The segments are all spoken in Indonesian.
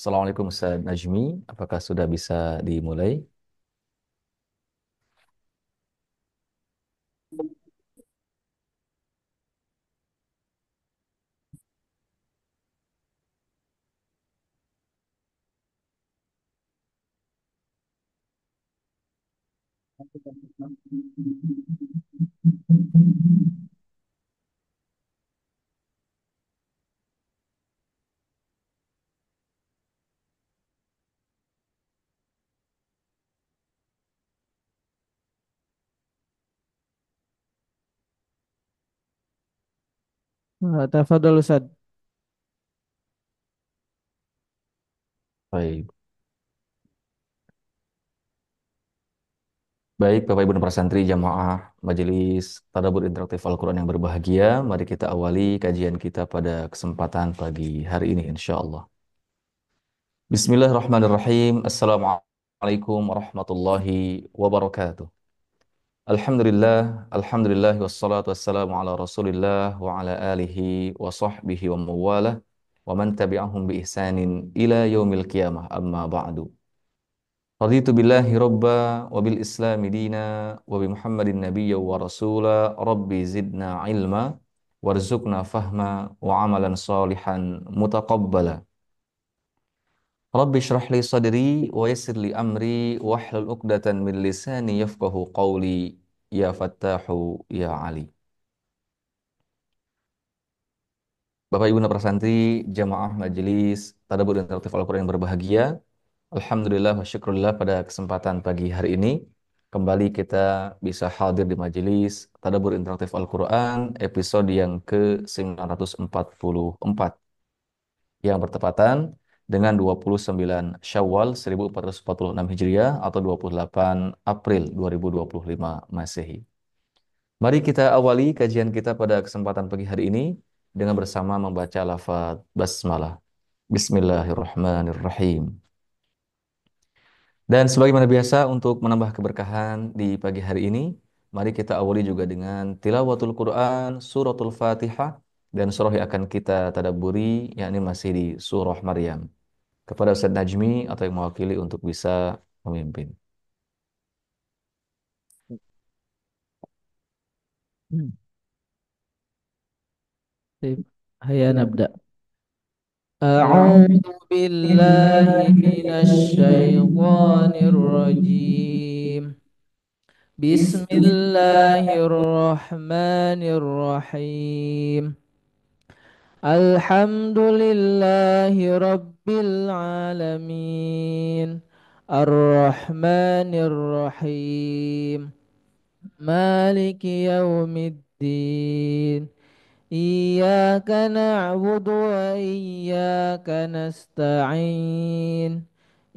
Assalamualaikum Ustaz Najmi, apakah sudah bisa dimulai? Tafadhol Ustaz. Baik. Baik, Bapak Ibu dan para santri jamaah Majelis Tadabbur Interaktif Al-Quran yang berbahagia, mari kita awali kajian kita pada kesempatan pagi hari ini insya Allah. Bismillahirrahmanirrahim. Assalamualaikum warahmatullahi wabarakatuh. Alhamdulillah wassalatu wassalamu ala Rasulillah wa ala alihi wa sahbihi wa mawalah wa man tabi'ahum bi ihsanin ila yaumil qiyamah amma ba'du. Raditu billahi robba wa bil islami dina wa bi Muhammadin nabiyya wa rasula rabbi zidna ilma warzuqna fahma wa amalan salihan mutaqabbala. Rabbi shrah li sadri wa yassir li amri wa hlul uqdatan min lisani yafqahu qawli ya fattahu ya ali. Bapak Ibu dan para santri, jamaah majelis Tadabbur Interaktif Al-Quran yang berbahagia. Alhamdulillah wa syukurillah pada kesempatan pagi hari ini kembali kita bisa hadir di majelis Tadabbur Interaktif Al-Quran episode yang ke-944 yang bertepatan dengan 29 Syawal 1446 Hijriah atau 28 April 2025 Masehi. Mari kita awali kajian kita pada kesempatan pagi hari ini dengan bersama membaca lafaz basmalah. Bismillahirrahmanirrahim. Dan sebagaimana biasa untuk menambah keberkahan di pagi hari ini, mari kita awali juga dengan tilawatul Quran, suratul Fatihah, dan surah yang akan kita tadabburi, yakni masih di surah Maryam. Kepada Ustaz Najmi atau yang mewakili untuk bisa memimpin. Hmm. Sip. Hayya nabda. A'udzu billahi minasy syaithanir rajim. Bismillahirrahmanirrahim. Alhamdulillahi rabbil alamin. Ar-Rahmanir Rahim. Maliki yaumiddin. إياك نعبد وإياك نستعين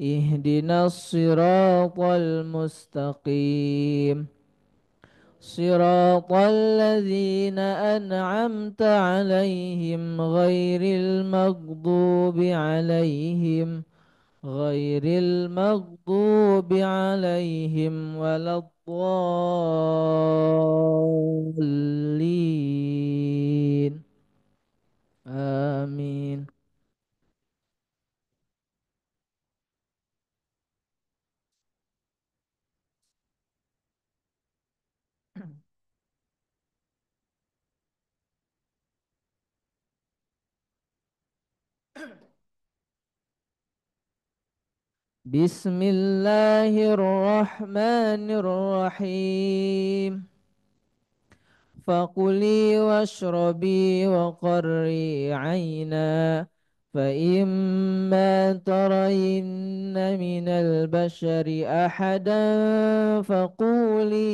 اهدنا الصراط المستقيم صراط الذين أنعمت عليهم غير المغضوب عليهم ولا الضالين آمين. بسم الله الرحمن الرحيم. فكلي واشربي وقري عينا فإما ترين من البشر أحدا فقولي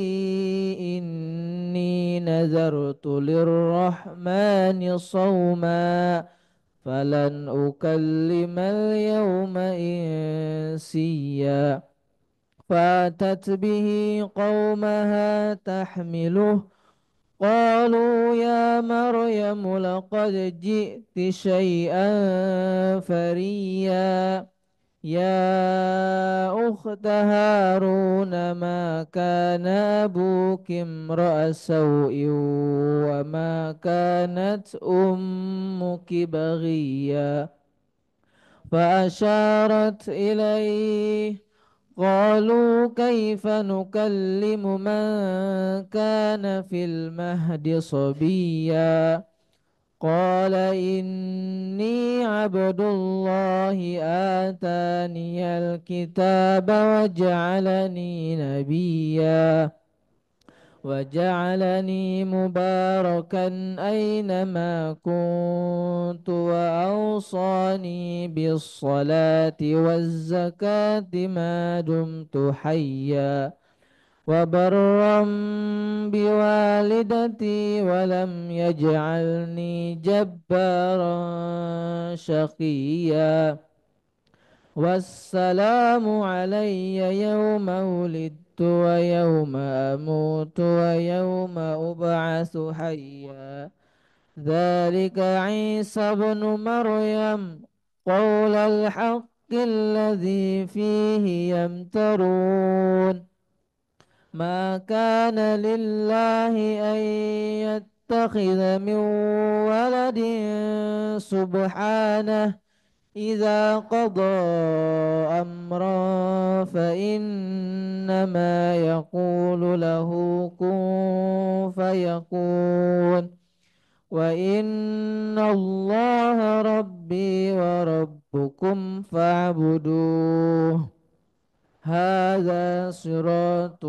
إني نذرت للرحمن صوما فلن أكلم اليوم إنسيا فأتت به قومها تحمله قالوا يا مريم لقد جئت شيئا فريا يا أخت هارون ما كان أبوك امرأ سوء وما كانت أمك بغيا فأشارت إليه قالوا كيف نكلم من كان في المهد صبيا قال إني عبد الله آتاني الكتاب وجعلني نبيا وجعلني مباركا أينما كنت وأوصاني بالصلاة والزكاة ما دمت حيا وبرا بوالدتي ولم يجعلني جبارا شقيا والسلام علي يوم ولدت ويوم أموت ويوم أبعث حيا ذلك عيسى بن مريم قول الحق الذي فيه يمترون ما كان لله أن يتخذ من ولد سبحانه إذا قضى أمرا فإنما يقول له كن فيكون وإن الله ربي وربكم فاعبدوه هذا صراط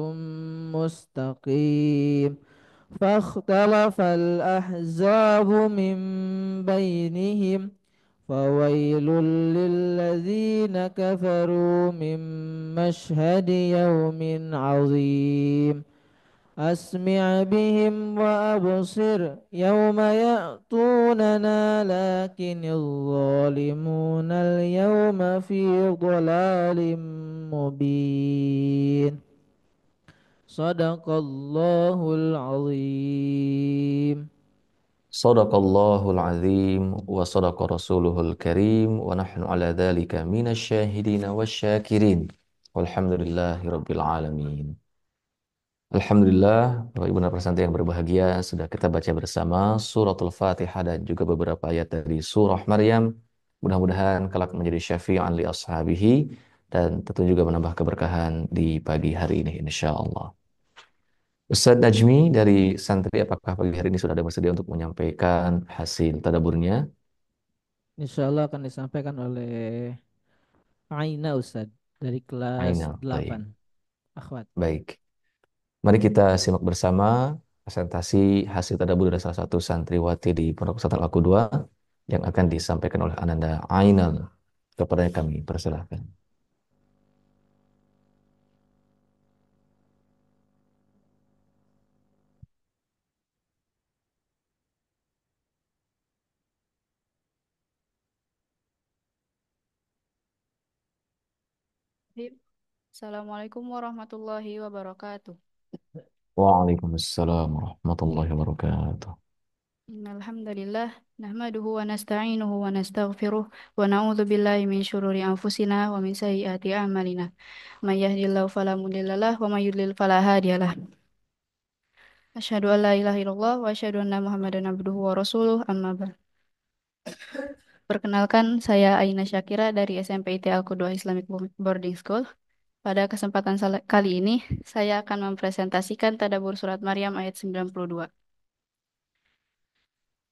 مستقيم فاختلف الأحزاب من بينهم فويل للذين كفروا من مشهد يوم عظيم أسمع بهم وأبصر يوم يأتوننا لكن الظالمون اليوم في ضلال مبين صدق الله العظيم. Sadaqallahul azim wa sadaqa rasuluhul karim wa nahnu ala dzalika minasyahidina wasyakirin. Walhamdulillahi rabbil alamin. Alhamdulillah, Bapak Ibu narasanta yang berbahagia, sudah kita baca bersama suratul Fatihah dan juga beberapa ayat dari surah Maryam. Mudah-mudahan kelak menjadi syafi'an li ashabihi dan tentu juga menambah keberkahan di pagi hari ini insyaallah. Ustadz Najmi dari santri, apakah pagi hari ini sudah ada bersedia untuk menyampaikan hasil tadaburnya? Insya Allah akan disampaikan oleh Aina Ustadz dari kelas Aina, baik. 8 akhwat. Baik. Mari kita simak bersama presentasi hasil tadabur dari salah satu santriwati di Pondok Pesantren Al-Qudwa yang akan disampaikan oleh Ananda Ainal. Kepada kami, persilahkan. Assalamualaikum warahmatullahi wabarakatuh. Waalaikumsalam warahmatullahi wabarakatuh. Innalhamdalillah nahmaduhu wa nasta'inuhu wa nastaghfiruh wa na'udzu billahi min syururi anfusina wa min sayyiati a'malina. May yahdihillahu fala mudhillalah wa may yudlil fala hadiyalah. Asyhadu an la ilaha illallah wa asyhadu anna Muhammadan abduhu wa rasuluh amma ba'd. Perkenalkan saya Aina Syakira dari SMP IT Al-Qudwah Islamic Boarding School. Pada kesempatan kali ini saya akan mempresentasikan Tadabbur Surat Maryam ayat 92.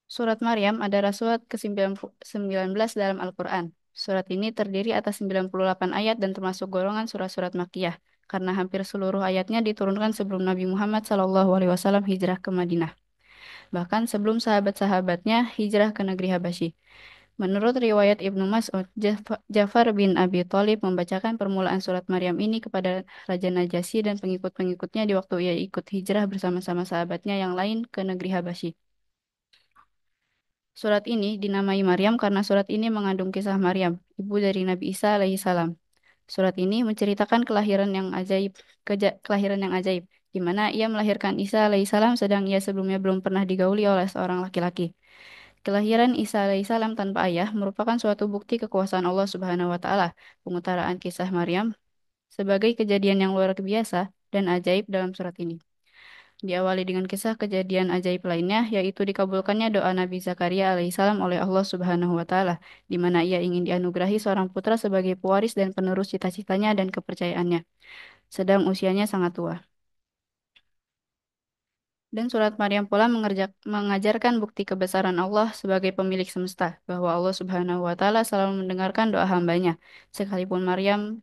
Surat Maryam adalah surat ke-19 dalam Al-Quran. Surat ini terdiri atas 98 ayat dan termasuk golongan surat-surat Makkiyah, karena hampir seluruh ayatnya diturunkan sebelum Nabi Muhammad SAW hijrah ke Madinah. Bahkan sebelum sahabat-sahabatnya hijrah ke negeri Habasyi. Menurut riwayat Ibnu Mas'ud, Ja'far bin Abi Thalib membacakan permulaan surat Maryam ini kepada Raja Najasyi dan pengikut-pengikutnya di waktu ia ikut hijrah bersama-sama sahabatnya yang lain ke negeri Habasyi. Surat ini dinamai Maryam karena surat ini mengandung kisah Maryam, ibu dari Nabi Isa alaihissalam. Surat ini menceritakan kelahiran yang ajaib, di mana ia melahirkan Isa alaihissalam sedang ia sebelumnya belum pernah digauli oleh seorang laki-laki. Kelahiran Isa alaihissalam tanpa ayah merupakan suatu bukti kekuasaan Allah Subhanahu wa taala. Pengutaraan kisah Maryam sebagai kejadian yang luar biasa dan ajaib dalam surat ini. Diawali dengan kisah kejadian ajaib lainnya, yaitu dikabulkannya doa Nabi Zakaria alaihissalam oleh Allah Subhanahu wa Ta'ala, di mana ia ingin dianugerahi seorang putra sebagai pewaris dan penerus cita-citanya dan kepercayaannya, sedang usianya sangat tua. Dan surat Maryam pula mengajarkan bukti kebesaran Allah sebagai pemilik semesta, bahwa Allah Subhanahu wa Ta'ala selalu mendengarkan doa hambanya, sekalipun Maryam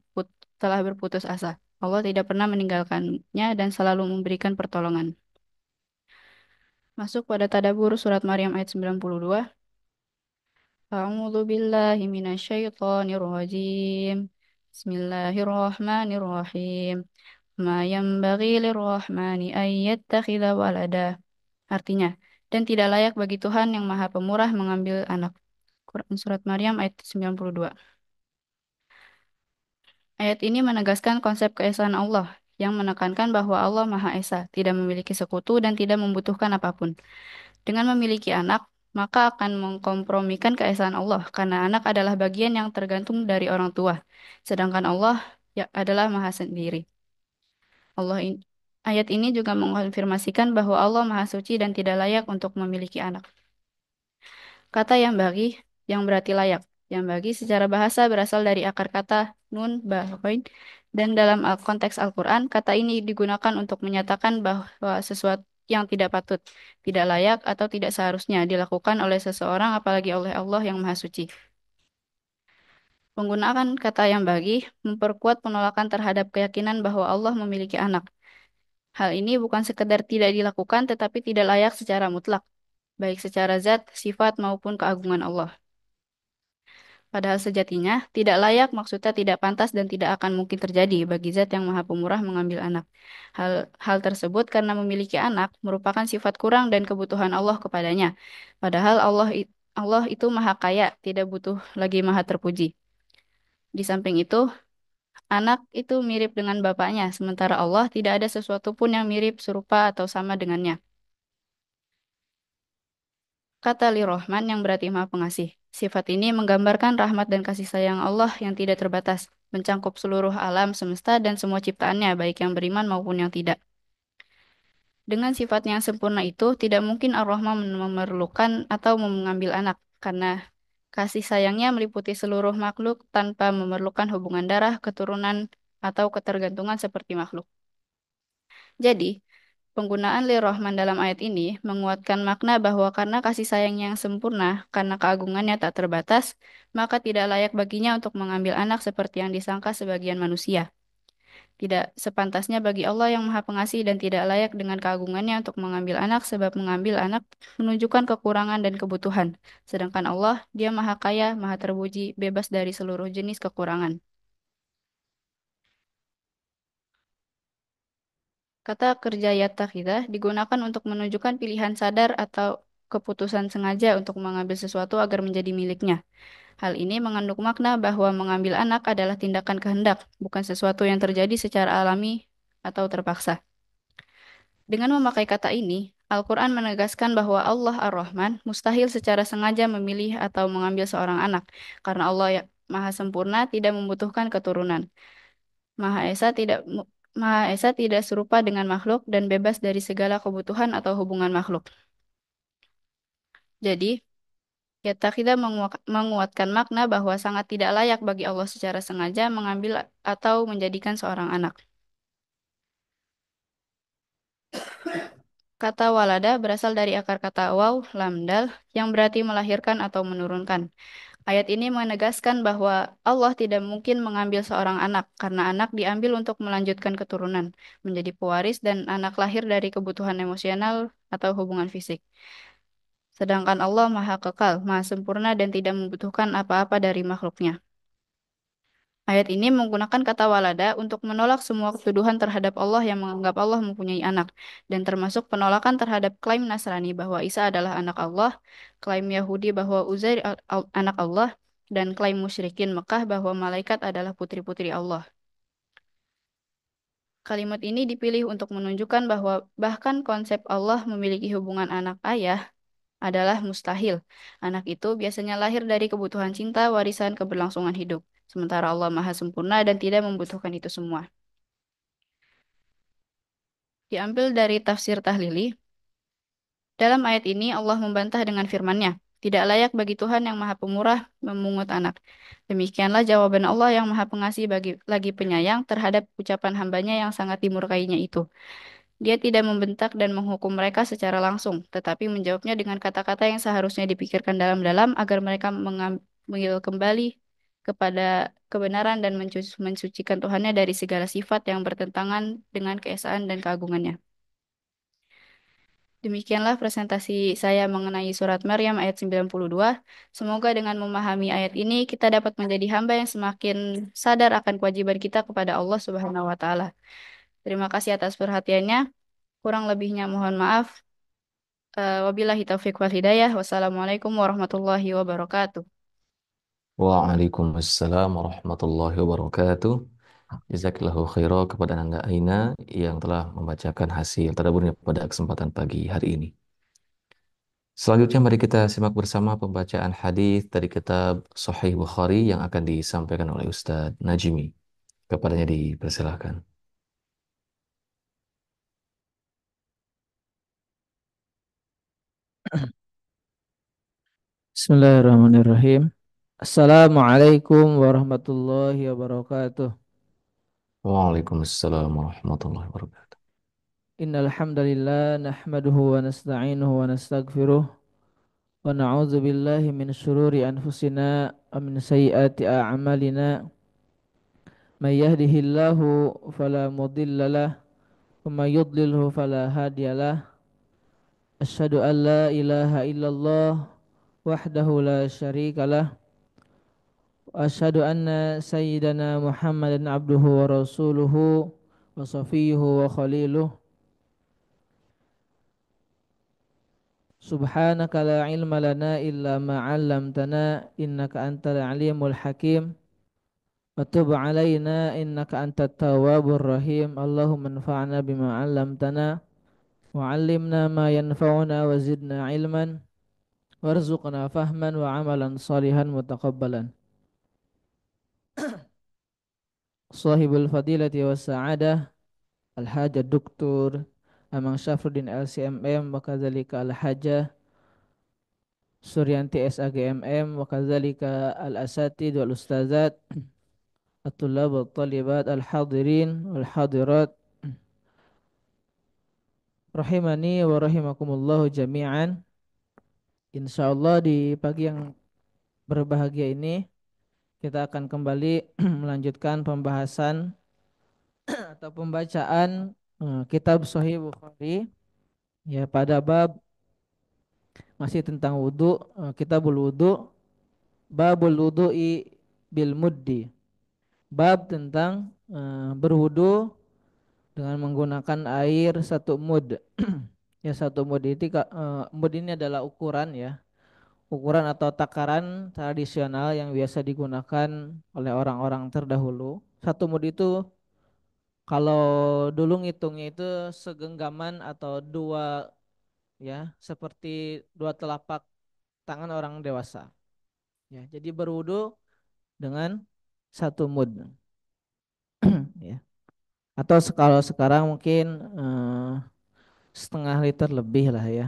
telah berputus asa. Allah tidak pernah meninggalkannya dan selalu memberikan pertolongan. Masuk pada tadabbur surat Maryam ayat 92. A'udzu billahi minasyaitonir rajim. Bismillahirrahmanirrahim. Ma yanbaghi lirrahmani an yattakhidha walada. Artinya, dan tidak layak bagi Tuhan yang Maha Pemurah mengambil anak. Quran Surat Maryam ayat 92. Ayat ini menegaskan konsep keesaan Allah, yang menekankan bahwa Allah Maha Esa, tidak memiliki sekutu dan tidak membutuhkan apapun. Dengan memiliki anak, maka akan mengkompromikan keesaan Allah, karena anak adalah bagian yang tergantung dari orang tua, sedangkan Allah ya adalah Maha Sendiri. Allah in- Ayat ini juga mengkonfirmasikan bahwa Allah Maha Suci dan tidak layak untuk memiliki anak. Kata yang bagi, yang berarti layak. Yang bagi secara bahasa berasal dari akar kata nun, bahoin, dan dalam konteks Al-Quran, kata ini digunakan untuk menyatakan bahwa sesuatu yang tidak patut, tidak layak, atau tidak seharusnya dilakukan oleh seseorang, apalagi oleh Allah yang Maha Suci. Penggunaan kata yang bagi memperkuat penolakan terhadap keyakinan bahwa Allah memiliki anak. Hal ini bukan sekedar tidak dilakukan, tetapi tidak layak secara mutlak, baik secara zat, sifat, maupun keagungan Allah. Padahal sejatinya, tidak layak maksudnya tidak pantas dan tidak akan mungkin terjadi bagi zat yang maha pemurah mengambil anak. Hal tersebut karena memiliki anak merupakan sifat kurang dan kebutuhan Allah kepadanya. Padahal Allah itu maha kaya, tidak butuh lagi maha terpuji. Di samping itu, anak itu mirip dengan bapaknya, sementara Allah tidak ada sesuatu pun yang mirip, serupa, atau sama dengannya. Kata Li-Rahman yang berarti Maha Pengasih. Sifat ini menggambarkan rahmat dan kasih sayang Allah yang tidak terbatas, mencangkup seluruh alam semesta dan semua ciptaannya, baik yang beriman maupun yang tidak. Dengan sifatnya yang sempurna itu, tidak mungkin Ar-Rahman memerlukan atau mengambil anak, karena kasih sayangnya meliputi seluruh makhluk tanpa memerlukan hubungan darah, keturunan, atau ketergantungan seperti makhluk. Jadi, penggunaan Lir-Rahman dalam ayat ini menguatkan makna bahwa karena kasih sayangnya yang sempurna, karena keagungannya tak terbatas, maka tidak layak baginya untuk mengambil anak seperti yang disangka sebagian manusia. Tidak sepantasnya bagi Allah yang Maha Pengasih dan tidak layak dengan keagungannya untuk mengambil anak sebab mengambil anak menunjukkan kekurangan dan kebutuhan. Sedangkan Allah, Dia Maha Kaya, Maha Terpuji, bebas dari seluruh jenis kekurangan. Kata kerja yattakhidha digunakan untuk menunjukkan pilihan sadar atau keputusan sengaja untuk mengambil sesuatu agar menjadi miliknya. Hal ini mengandung makna bahwa mengambil anak adalah tindakan kehendak, bukan sesuatu yang terjadi secara alami atau terpaksa. Dengan memakai kata ini, Al-Quran menegaskan bahwa Allah Ar-Rahman mustahil secara sengaja memilih atau mengambil seorang anak, karena Allah yang Maha Sempurna tidak membutuhkan keturunan. Maha Esa tidak Maha Esa tidak serupa dengan makhluk dan bebas dari segala kebutuhan atau hubungan makhluk. Jadi, kita menguatkan makna bahwa sangat tidak layak bagi Allah secara sengaja mengambil atau menjadikan seorang anak. Kata walada berasal dari akar kata waw, lamdal, yang berarti melahirkan atau menurunkan. Ayat ini menegaskan bahwa Allah tidak mungkin mengambil seorang anak, karena anak diambil untuk melanjutkan keturunan, menjadi pewaris dan anak lahir dari kebutuhan emosional atau hubungan fisik. Sedangkan Allah Maha Kekal, Maha Sempurna dan tidak membutuhkan apa-apa dari makhluknya. Ayat ini menggunakan kata walada untuk menolak semua tuduhan terhadap Allah yang menganggap Allah mempunyai anak, dan termasuk penolakan terhadap klaim Nasrani bahwa Isa adalah anak Allah, klaim Yahudi bahwa Uzair anak Allah, dan klaim musyrikin Mekah bahwa malaikat adalah putri-putri Allah. Kalimat ini dipilih untuk menunjukkan bahwa bahkan konsep Allah memiliki hubungan anak ayah adalah mustahil. Anak itu biasanya lahir dari kebutuhan cinta, warisan, keberlangsungan hidup. Sementara Allah Maha Sempurna dan tidak membutuhkan itu semua. Diambil dari tafsir Tahlili. Dalam ayat ini Allah membantah dengan firman-Nya, "Tidak layak bagi Tuhan yang Maha Pemurah memungut anak." Demikianlah jawaban Allah yang Maha Pengasih lagi penyayang terhadap ucapan hambanya yang sangat dimurkainya itu. Dia tidak membentak dan menghukum mereka secara langsung, tetapi menjawabnya dengan kata-kata yang seharusnya dipikirkan dalam-dalam agar mereka mengambil kembali kepada kebenaran dan mensucikan Tuhannya dari segala sifat yang bertentangan dengan keesaan dan keagungannya. Demikianlah presentasi saya mengenai surat Maryam ayat 92. Semoga dengan memahami ayat ini kita dapat menjadi hamba yang semakin sadar akan kewajiban kita kepada Allah Subhanahu wa taala. Terima kasih atas perhatiannya. Kurang lebihnya mohon maaf. Wabillahi taufiq wal hidayah. Wassalamualaikum warahmatullahi wabarakatuh. Waalaikumsalam warahmatullahi wabarakatuh. Jazakillahu khairan kepada Anda Aina yang telah membacakan hasil tadabburnya pada kesempatan pagi hari ini. Selanjutnya mari kita simak bersama pembacaan hadis dari kitab Sahih Bukhari yang akan disampaikan oleh Ustadz Najmi. Kepadanya dipersilahkan. Bismillahirrahmanirrahim. Assalamualaikum warahmatullahi wabarakatuh. Waalaikumsalam warahmatullahi wabarakatuh. Innal hamdalillah nahmaduhu wa nasta'inuhu wa nastaghfiruh wa na'udzu billahi min shururi anfusina wa min sayyiati a'malina. May yahdihillahu fala mudhillalah wa may yudlilhu fala hadiyalah. Asyhadu an la ilaha illallah wahdahu la syarikalah wa asyhadu anna sayyidana Muhammadan abduhu wa rasuluhu wa safiyuhu wa khaliluh. Subhanaka la ilma lana illa ma 'allamtana innaka antal alimul hakim. Wa tub 'alaina innaka antat tawwabur rahim. Allahumma anfa'na bima 'allamtana wa 'allimna ma yanfa'una wa zidna ilman warzuqna fahman wa 'amalan salihan mutaqabbalan. Sahibul fadilati was sa'adah Al-Hajjah Duktur Amang Syafruddin LCMM wa kadzalika Al-Hajjah Suryanti SAGMM wa kadzalika Al-Asatid wal Ustazat At-Tullab wal Talibat Al-Hadirin wal Hadirat Rahimani wa rahimakumullahu jami'an. Insyaallah di pagi yang berbahagia ini kita akan kembali melanjutkan pembahasan atau pembacaan kitab Sahih Bukhari ya pada bab masih tentang wudhu, kitabul wudhu, babul wudhu'i bil muddi, bab tentang berwudhu dengan menggunakan air 1 mud. Ya 1 mud itu mud ini adalah ukuran ya, ukuran atau takaran tradisional yang biasa digunakan oleh orang-orang terdahulu. 1 mud itu kalau dulu ngitungnya itu segenggaman atau dua ya seperti dua telapak tangan orang dewasa. Ya, jadi berwudu dengan 1 mud. Ya. Atau kalau sekarang mungkin setengah liter lebih lah ya.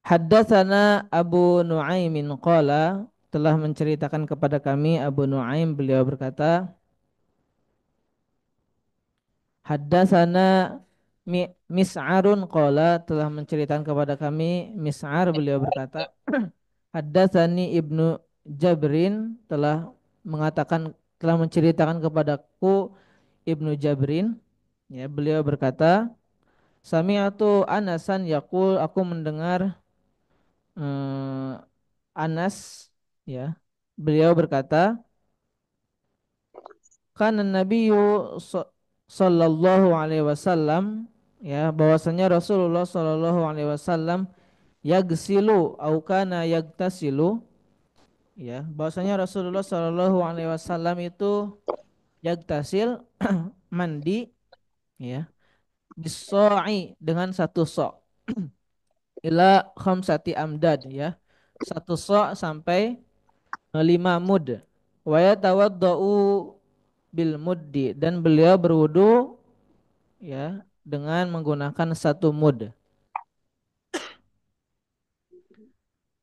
Haddatsana Abu Nuaimin qala, telah menceritakan kepada kami Abu Nuaim, beliau berkata, haddatsana Mis'arun qala, telah menceritakan kepada kami Mis'ar, beliau berkata, haddatsani Ibnu Jabrin, telah menceritakan kepadaku Ibnu Jabrin, ya, beliau berkata, sami'atu Anasan yaqul, aku mendengar eh, Anas, ya, beliau berkata, kana Nabiyyu sallallahu alaihi wasallam, ya, bahwasanya Rasulullah sallallahu alaihi wasallam yagsilu au kana yagtasilu, ya, bahwasanya Rasulullah sallallahu alaihi wasallam itu yagtasil mandi, ya, bisoi dengan 1 sok ila khamsati amdad, ya, 1 sok sampai 5 mud, wa yatawaddau bil muddi, dan beliau berwudu ya dengan menggunakan satu mud.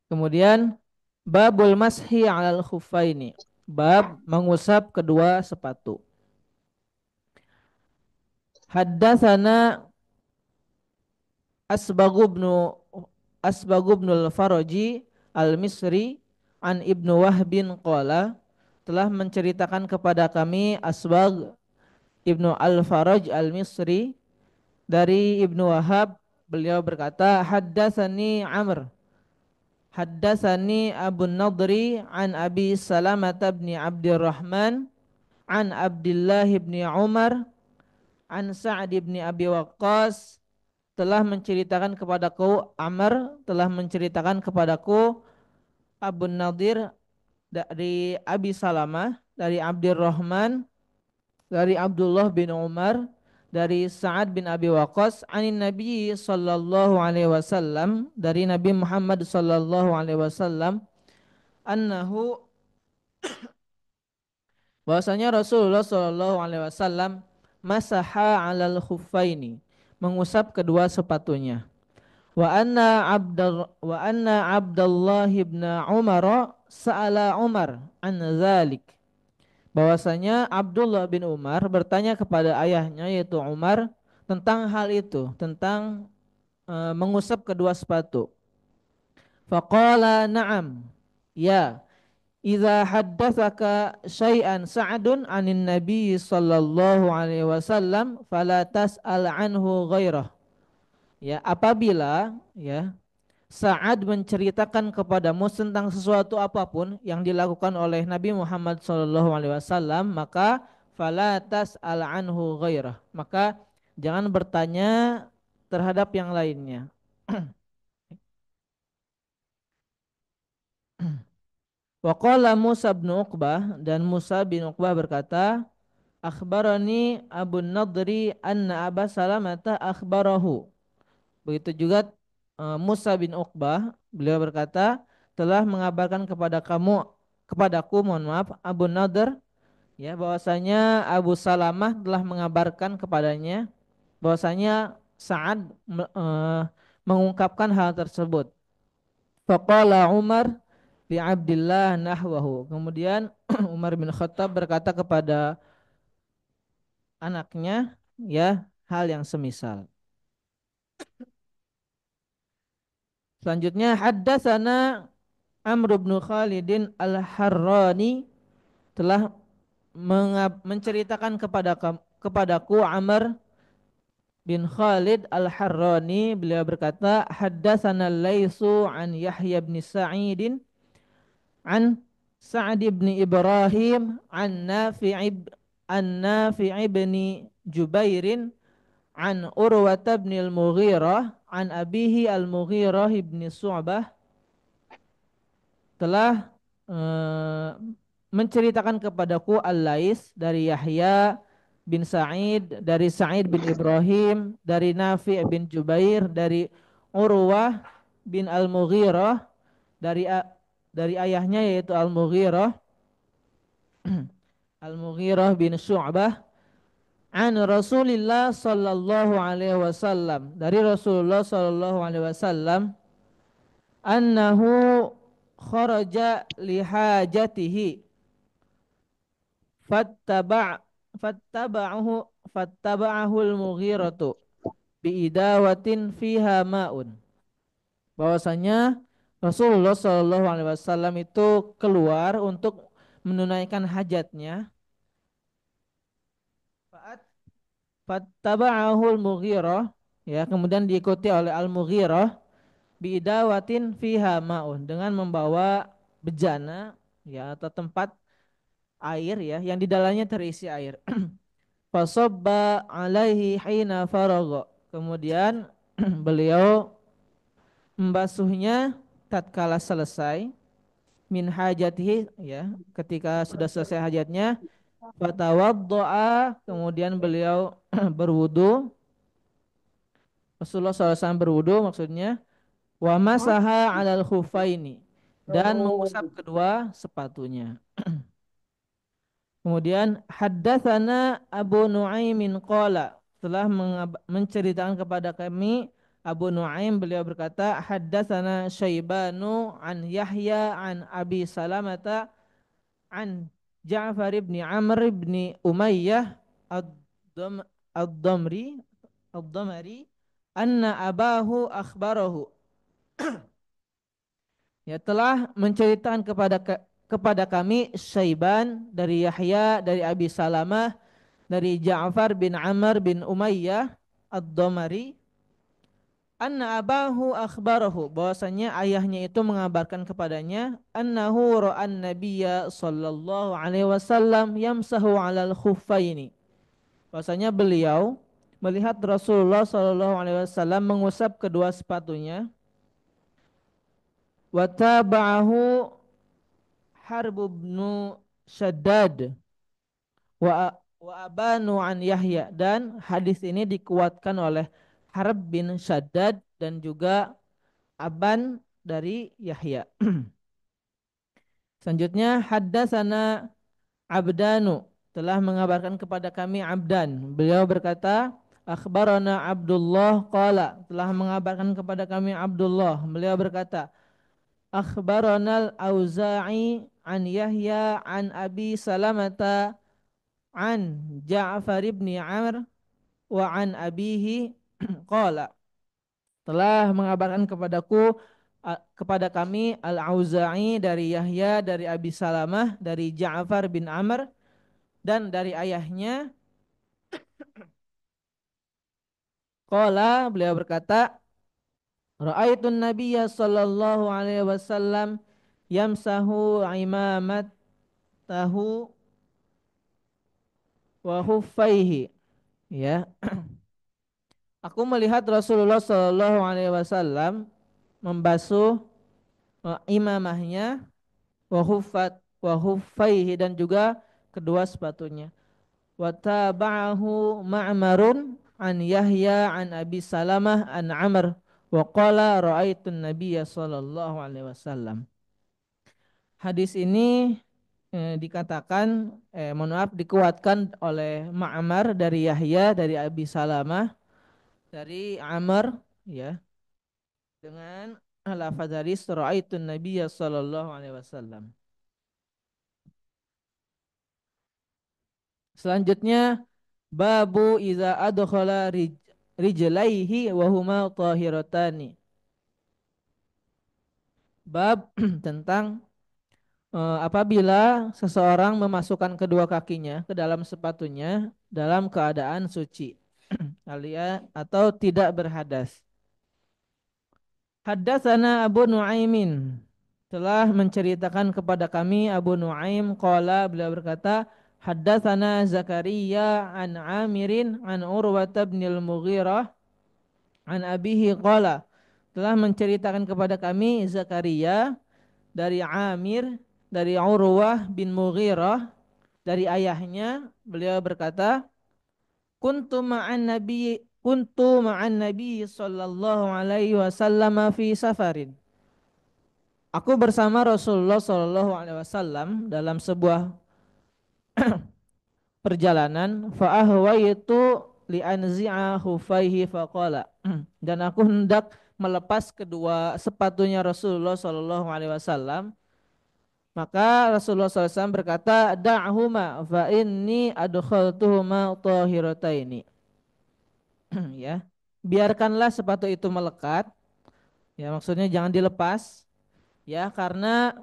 Kemudian babul mashi 'alal khuffaini, bab mengusap kedua sepatu. Haddatsana Asbagu ibnu Asbagu ibnul Faraji al-Misri an Ibnu Wahbin qala, telah menceritakan kepada kami Asbag Ibnu Al-Faraj Al-Misri dari Ibnu Wahab, beliau berkata haddatsani Amr, haddatsani Abu Nadri an Abi Salamah bin Abdurrahman an Abdullah bin Umar an Sa'ad bin Abi Waqqas, telah menceritakan kepadaku, Amr telah menceritakan kepadaku, Abu Nadir dari Abi Salamah, dari Abdurrahman, dari Abdullah bin Umar, dari Sa'ad bin Abi Waqqas, anin Nabi sallallahu alaihi wasallam, dari Nabi Muhammad sallallahu alaihi wasallam, annahu, bahwasanya Rasulullah sallallahu alaihi wasallam masaha 'alal khuffaini, mengusap kedua sepatunya. Wa anna Abdullah ibn Umar sa'ala Umar an dzalik, bahwasanya Abdullah bin Umar bertanya kepada ayahnya yaitu Umar tentang hal itu, tentang mengusap kedua sepatu. Faqala na'am, ya, idza haddatsaka syai'an Sa'dun 'anin Nabi sallallahu alaihi wasallam fala tas'al anhu ghairah. Ya, apabila ya Sa'ad menceritakan kepadamu tentang sesuatu apapun yang dilakukan oleh Nabi Muhammad SAW, maka fala tas'al anhu ghairah, maka jangan bertanya terhadap yang lainnya. Wa qala Musa bin Uqbah, dan Musa bin Uqbah berkata, akhbarani Abu Nadri anna Aba Salamata akhbarahu. Begitu juga Musa bin Uqbah, beliau berkata, telah mengabarkan kepadaku, mohon maaf, Abu Nadr, ya, bahwasanya Abu Salamah telah mengabarkan kepadanya bahwasanya Sa'ad mengungkapkan hal tersebut. Faqala Umar li Abdillah nahwahu. Kemudian Umar bin Khattab berkata kepada anaknya, ya, hal yang semisal. Selanjutnya haddatsana Amr bin Khalidin Al-Harrani, telah menceritakan kepadaku Amr bin Khalid Al-Harrani, beliau berkata haddatsana Laitsu an Yahya bin Sa'id an Sa'd bin Ibrahim an Nafi' bin Jubairin an Urwah bin Al-Mughirah an abihi Al-Mughirah bin Su'bah, telah eh, menceritakan kepadaku Al-Lais dari Yahya bin Sa'id, dari Sa'id bin Ibrahim, dari Nafi' bin Jubair, dari Urwah bin Al-Mughirah, dari dari ayahnya yaitu Al-Mughirah bin Syu'bah, an Rasulillah sallallahu alaihi wasallam, dari Rasulullah sallallahu alaihi wasallam, annahu kharaja lihajatihi fattaba' fattaba'ahu fattaba'ahu al-Mughiratu biidawatin fiha ma'un, bahwasanya Rasulullah Shallallahu alaihi wasallam itu keluar untuk menunaikan hajatnya. Fattaba'ahu al-Mughirah, ya, kemudian diikuti oleh Al-Mughirah biidawatin fiha ma'un, dengan membawa bejana, ya, atau tempat air, ya, yang di dalamnya terisi air. Fasobba alaihi hina faragha, kemudian beliau membasuhnya tatkala selesai min hajatihi, ya, ketika sudah selesai hajatnya. Fatawaddoa, kemudian beliau berwudu, Rasulullah SAW berwudu maksudnya. Wa masaha alal khufaini, dan mengusap kedua sepatunya. Kemudian haddatsana Abu Nuaimin qala, telah menceritakan kepada kami Abu Nuaim, beliau berkata haddatsana Syaibanu an Yahya an Abi Salamata an Ja'far ibn Amr ibn Umayyah ad-Dam- ad-Damri ad-Damari anna abahu akhbarahu, ya telah menceritakan kepada kami Syaiban dari Yahya dari Abi Salamah dari Ja'far bin Amr bin Umayyah ad-Damari anna abahu akhbarahu, bahwasanya ayahnya itu mengabarkan kepadanya annahu ra'an nabiyya sallallahu alaihi wasallam yamsahu 'alal khuffaini, bahwasanya beliau melihat Rasulullah sallallahu alaihi wasallam mengusap kedua sepatunya. Wa tabahu Harb bin Shaddad wa abanu an Yahya, dan hadis ini dikuatkan oleh Harb bin Shaddad dan juga Aban dari Yahya. Selanjutnya haddatsana Abdanu, telah mengabarkan kepada kami Abdan, beliau berkata akhbarana Abdullah qala, telah mengabarkan kepada kami Abdullah, beliau berkata akhbarana Al-Auza'i an Yahya an Abi Salamata an Ja'far ibn Amr wa an abihi qala, telah mengabarkan kepada kami Al-Auza'i dari Yahya dari Abi Salamah dari Ja'far bin Amr dan dari ayahnya qala, beliau berkata ra'aitun nabiyya sallallahu alaihi wasallam yamsahu imamatahu wa huffaihi, ya, aku melihat Rasulullah sallallahu alaihi wasallam membasuh imamahnya wa huffaihi dan juga kedua sepatunya. Wa tabahu Ma'marun an Yahya an Abi Salamah an Amr wa qala ra'aitun nabiyya sallallahu alaihi wasallam. Hadis ini dikuatkan oleh Ma'mar dari Yahya dari Abi Salamah dari Amr, ya, dengan lafaz hadis ra'aitun nabiyya sallallahu alaihi wasallam. Selanjutnya babu iza adkhala rijlaihi wa huma tahiratani. Bab tentang apabila seseorang memasukkan kedua kakinya ke dalam sepatunya dalam keadaan suci alias atau tidak berhadas. Haddatsana Abu Nuaimin, telah menceritakan kepada kami Abu Nuaim qala, beliau berkata haddatsana Zakaria an Amirin an Urwah bin al-Mughirah an abihi qala, telah menceritakan kepada kami Zakaria dari Amir dari Urwah bin Mughirah dari ayahnya, beliau berkata kuntu ma'an nabi sallallahu alaihi wasallam fi safarin, aku bersama Rasulullah sallallahu alaihi wasallam dalam sebuah perjalanan, fa ahwaitu li anzi'a khufaihi faqala, dan aku hendak melepas kedua sepatunya Rasulullah sallallahu alaihi wasallam, maka Rasulullah SAW berkata da'huma fa inni adkhaltuhuma tahirataini. Ya, biarkanlah sepatu itu melekat, ya, maksudnya jangan dilepas, ya, karena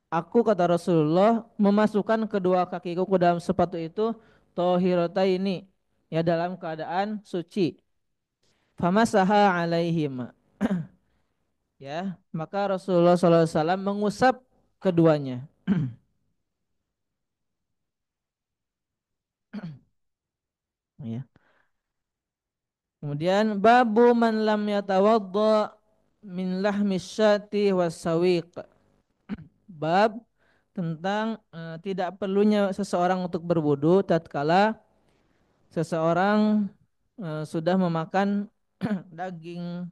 aku, kata Rasulullah, memasukkan kedua kakiku ke dalam sepatu itu tahirataini, ya, dalam keadaan suci. Famasaha alaihim, ya, maka Rasulullah SAW mengusap keduanya. Ya. Kemudian babu man lam yatawadda min lahmis syati wasawiq. Bab tentang tidak perlunya seseorang untuk berwudu tatkala seseorang sudah memakan daging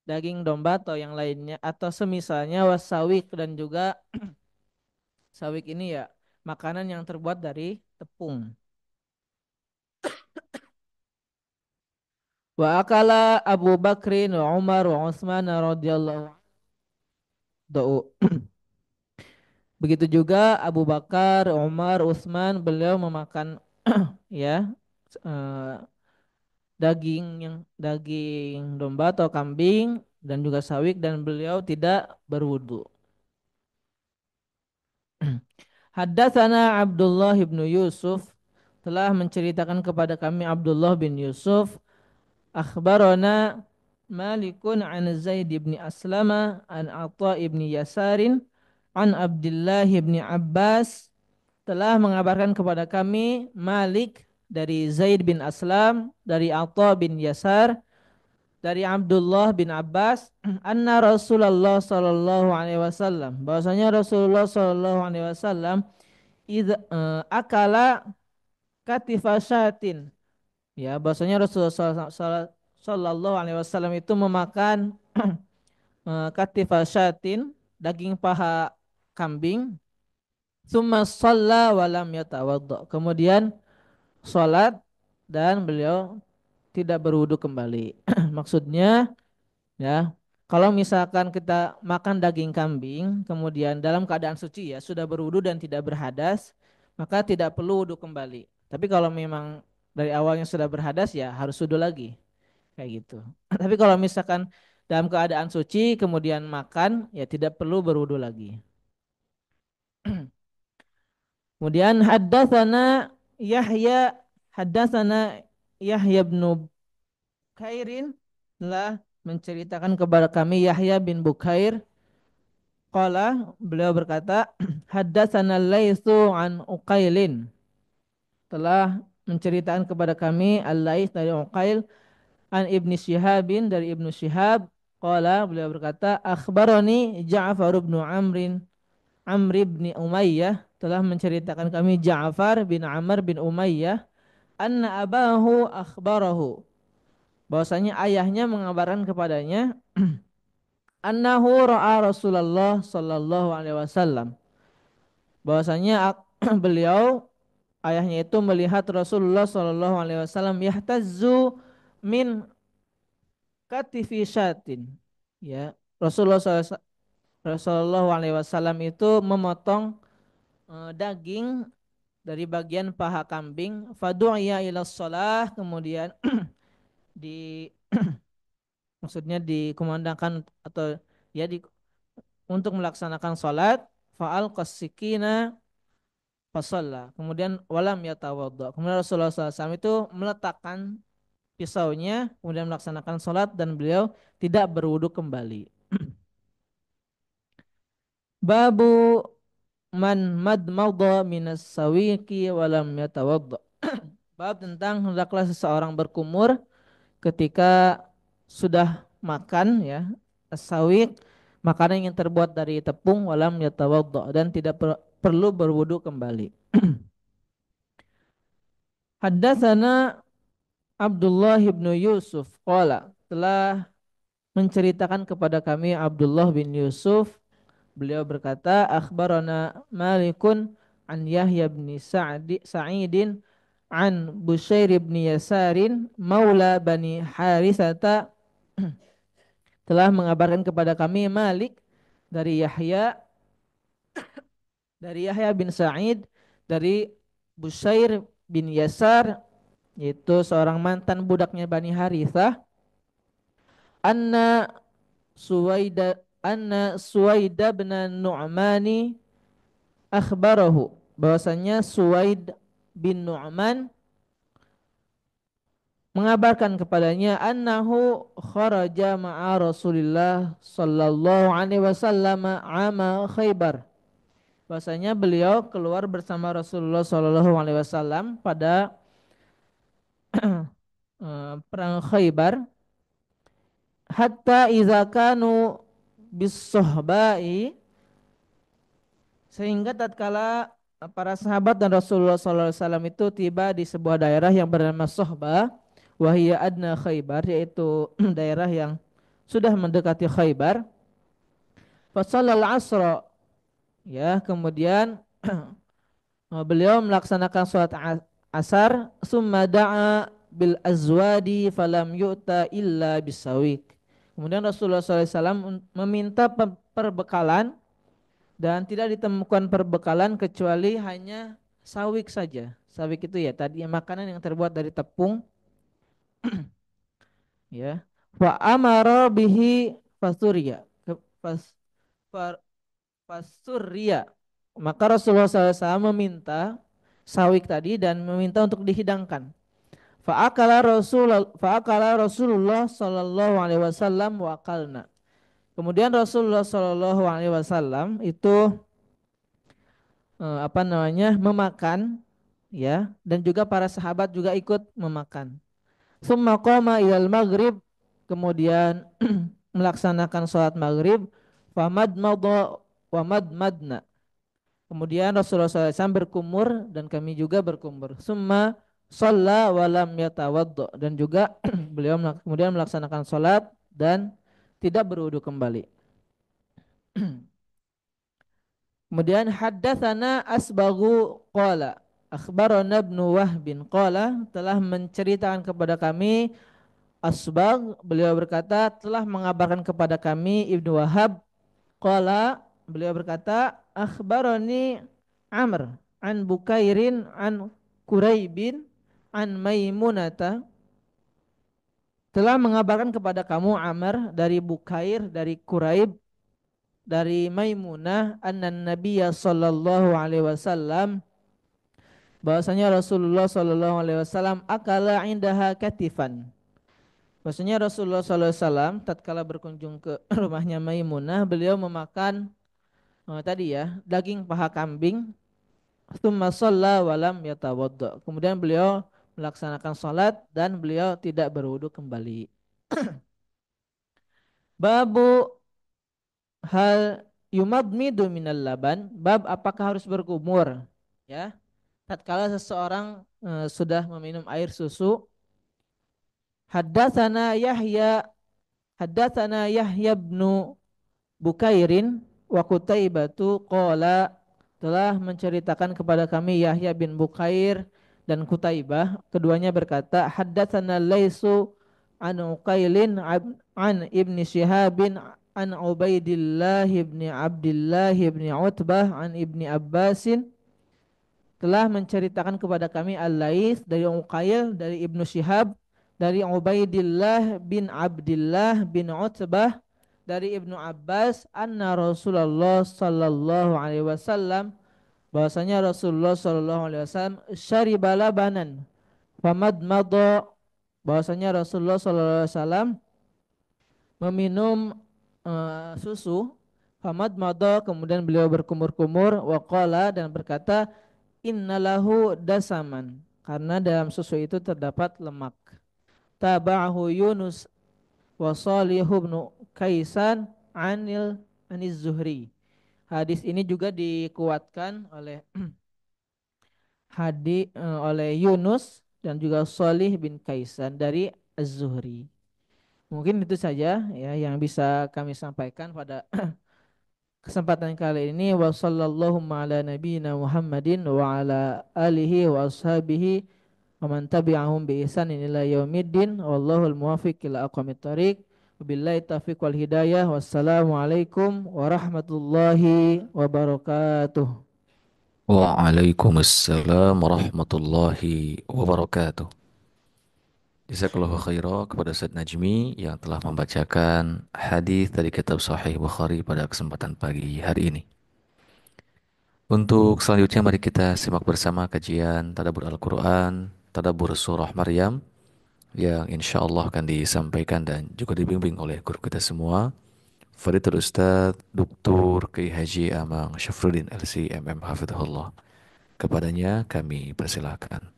daging domba atau yang lainnya atau semisalnya wasawiq, dan juga sawik ini, ya, makanan yang terbuat dari tepung. Wa akala Abu Bakrin wa Umar wa Utsman radhiyallahu anhu. Begitu juga Abu Bakar, Umar, Utsman, beliau memakan ya eh, daging domba atau kambing dan juga sawik, dan beliau tidak berwudu. Haddatsana Abdullah bin Yusuf, telah menceritakan kepada kami Abdullah bin Yusuf, akhbarana Malikun an Zaid bin Aslama an Atha bin Yasarin an Abdullah bin Abbas, telah mengabarkan kepada kami Malik dari Zaid bin Aslam, dari Atha bin Yasar, dari Abdullah bin Abbas, anna Rasulullah sallallahu alaihi wasallam, bahwasanya Rasulullah sallallahu alaihi wasallam akala katifa syatin, ya, bahwasanya Rasulullah sallallahu alaihi wasallam itu memakan katifa syatin, daging paha kambing, summa shalla wa lam yatawadda, kemudian salat dan beliau tidak berwudu kembali. Maksudnya, ya, kalau misalkan kita makan daging kambing kemudian dalam keadaan suci, ya, sudah berwudu dan tidak berhadas, maka tidak perlu wudu kembali. Tapi kalau memang dari awalnya sudah berhadas, ya harus wudu lagi, kayak gitu. Tapi kalau misalkan dalam keadaan suci kemudian makan, ya tidak perlu berwudu lagi. Kemudian Yahya haddatsana Yahya bin Bukairin, telah menceritakan kepada kami Yahya bin Bukair, qala, beliau berkata, haddatsana Laitsu an Uqailin, telah menceritakan kepada kami Al-Laits dari Uqail, an Ibni Syihabin, dari Ibnu Syihab, qala, beliau berkata, akhbarani Ja'far bin Amr bin Umayyah, telah menceritakan kami Ja'far bin Amr bin Umayyah, anna abahu akhbarahu, bahwasanya ayahnya mengabarkan kepadanya, annahu ra'a Rasulullah sallallahu alaihi wasallam, bahwasanya beliau, ayahnya itu melihat Rasulullah sallallahu alaihi wasallam yahtazzu min katifi syatin, ya, Rasulullah alaihi wasallam itu memotong daging dari bagian paha kambing, fadu'iya ila shalah, kemudian di maksudnya dikumandangkan atau ya untuk melaksanakan salat, fa'al qasikina fasalla, kemudian walam yatawadda, kemudian Rasulullah SAW itu meletakkan pisaunya kemudian melaksanakan salat dan beliau tidak berwudu kembali. Babu man madmadha minas sawiqi walam yatawadda, bab tentang hendaklah seseorang berkumur ketika sudah makan, ya, as-sawiq, makanan yang terbuat dari tepung, walam yatawadda, dan tidak perlu berwudu kembali. Haddatsana Abdullah bin Yusuf qala, telah menceritakan kepada kami Abdullah bin Yusuf, beliau berkata, akhbarana Malikun an Yahya bin Sa'idin an Bushair bin Yasarin maula Bani Harisata, telah mengabarkan kepada kami Malik dari Yahya bin Sa'id, dari Bushair bin Yasar, yaitu seorang mantan budaknya Bani Harithah, anna Suwaida bin Nu'mani akhbarahu, bahwasanya Suwaid bin Nu'man mengabarkan kepadanya, annahu kharaja ma'a Rasulillah sallallahu alaihi wasallam ama Khaybar, bahwasanya beliau keluar bersama Rasulullah sallallahu alaihi wasallam pada perang Khaybar, hatta idza kanu bis-suhba'i, sehingga tatkala para sahabat dan Rasulullah SAW itu tiba di sebuah daerah yang bernama Sohba, wahia adna Khaybar, yaitu daerah yang sudah mendekati Khaybar. Fasallal asra, ya, kemudian Beliau melaksanakan sholat asar, summa da'a bil azwadi falam yu'ta illa bisawik. Kemudian Rasulullah SAW meminta perbekalan dan tidak ditemukan perbekalan kecuali hanya sawik saja. Sawik itu ya tadi makanan yang terbuat dari tepung, ya. Fa amara bihi fasuriya. Fas, fa- Fasurya. Maka Rasulullah SAW meminta sawik tadi dan meminta untuk dihidangkan. Fa'akala Rasulullah Sallallahu Alaihi Wasallam wa akalna. Kemudian Rasulullah Sallallahu Alaihi Wasallam itu apa namanya memakan, ya, dan juga para sahabat juga ikut memakan. Summa qama ilal maghrib, kemudian melaksanakan sholat maghrib. Famad madha wa madna. Kemudian Rasulullah SAW berkumur dan kami juga berkumur. Summa shalla wa lam yatawaddo, dan juga beliau kemudian melaksanakan sholat dan tidak berwudu kembali. Kemudian haddatsana Asbaghu qala akhbarana Ibnu Wahbin qala, telah menceritakan kepada kami Asbagh, beliau berkata telah mengabarkan kepada kami Ibnu Wahab. Qala, beliau berkata, akhbarani Amr an Bukairin an Quraibin an Maimunata, telah mengabarkan kepada kamu Amr dari Bukair, dari Quraib, dari Maimunah, anna Nabiya sallallahu alaihi wasallam, bahwasanya Rasulullah sallallahu alaihi wasallam akala indaha katifan. Bahwasanya Rasulullah sallallahu alaihi wasallam tatkala berkunjung ke rumahnya Maimunah, beliau memakan tadi ya daging paha kambing. Tsumma shalla wa lam yatawadda. Kemudian beliau melaksanakan salat dan beliau tidak berwudu kembali. Babu hal yumadmidu minal laban. Bab apakah harus berkumur? Ya. Tatkala seseorang sudah meminum air susu. Haddatsana Yahya Haddatsana Yahya bin Bukairin wa Qutaibatu qala, telah menceritakan kepada kami Yahya bin Bukair dan Qutaibah, keduanya berkata haddatsana Laisu an Uqailin an Ibni Syihabin an Ubaidillah ibni Abdullah ibni Utbah an Ibni Abbasin, telah menceritakan kepada kami Al-Laits dari Uqail dari Ibnu Syihab dari Ubaidillah bin Abdullah bin Utbah dari Ibnu Abbas, anna Rasulullah sallallahu alaihi wasallam, bahwasanya Rasulullah sallallahu alaihi wasallam syariba labanan famadmada, bahwasanya Rasulullah sallallahu alaihi wasallam meminum susu, famadmada, kemudian beliau berkumur-kumur, waqala, dan berkata innalahu dasaman, karena dalam susu itu terdapat lemak. Tabahu Yunus wa Salih bin Kaisan aniz Zuhri. Hadis ini juga dikuatkan oleh oleh Yunus dan juga Salih bin Kaisan dari Az-Zuhri. Mungkin itu saja ya yang bisa kami sampaikan pada kesempatan kali ini. Wa sallallahu ala nabiyyina Muhammadin wa ala alihi wa ashabihi wa man tabi'ahum bi ihsanin ila yaumiddin, wallahul muwaffiq ila aqwamit thoriq. Wabillahi taufiq wal hidayah. Wassalamualaikum warahmatullahi wabarakatuh. Waalaikumsalam warahmatullahi wabarakatuh. Jazakallahu khairan kepada Ustaz Najmi yang telah membacakan hadis dari kitab Sahih Bukhari pada kesempatan pagi hari ini. Untuk selanjutnya mari kita simak bersama kajian Tadabbur Al-Quran, Tadabbur Surah Maryam yang insya Allah akan disampaikan dan juga dibimbing oleh guru kita semua, Fadilatul Ustaz Dr. Kiai Haji Amang Syafruddin LC MM Hafidhullah. Kepadanya kami persilahkan.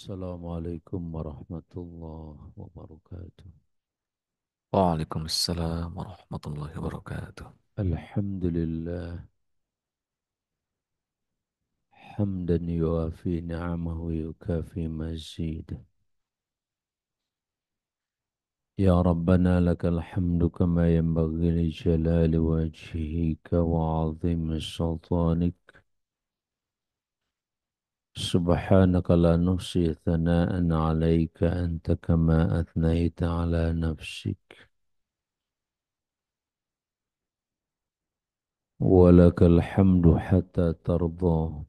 Assalamualaikum warahmatullahi wabarakatuh. Waalaikumsalam warahmatullahi wabarakatuh. Alhamdulillah hamdan yuafi ni'amahu yukafi mazidah. Ya Rabbana lakal hamdu kama yanbaghi li jalali wajhika wa 'azimi sultanik. Subhanaka la nuhsi thana'an 'alaika anta kama athnayta 'ala nafsik. Walakal hamdu hatta tardah.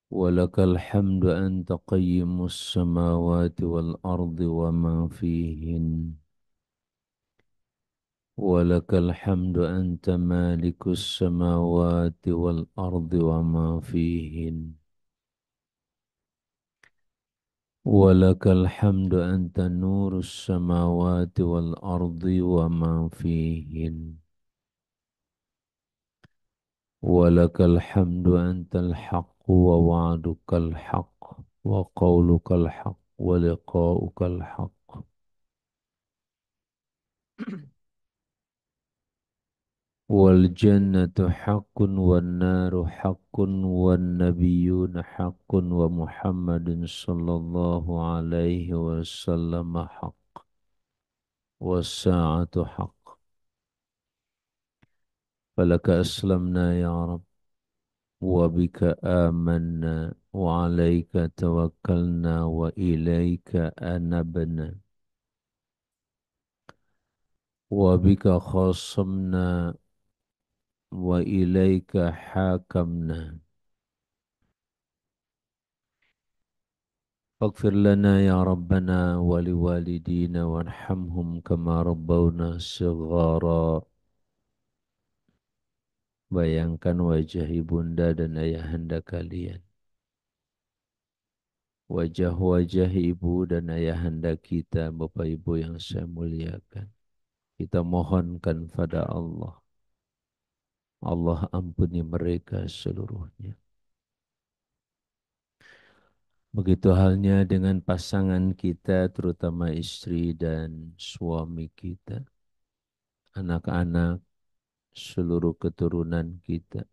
Walakal hamdu anta qayyimus samawati wal ardi wa ma fihin. Walakal hamdu anta malikus samawati wal ardi wa ma fihin. Walakal hamdu anta nurus samawati wal ardi wa ma fihin. Walakal hamdu antal haqqu wa wa'dukal haqq wa qawlukal haqq wa liqa'ukal haqq. Wal jannatu haqqun wan naru haqqun wan nabiyyuna haqqun wa Muhammadin sallallahu alaihi wasallam haqq was sa'atu haqq. Falaka aslamna ya Rabb wa bika amanna wa alaika tawakkalna wa ilaika anabna wa bika khasamna wa ilaika hakamna. Faghfir lana ya Rabbana wa liwalidina warhamhum kama rabbawna shighara. Bayangkan wajah ibunda dan ayahanda kalian. Wajah-wajah ibu dan ayahanda kita, Bapak Ibu yang saya muliakan. Kita mohonkan pada Allah. Allah ampuni mereka seluruhnya. Begitu halnya dengan pasangan kita, terutama istri dan suami kita, anak-anak, seluruh keturunan kita,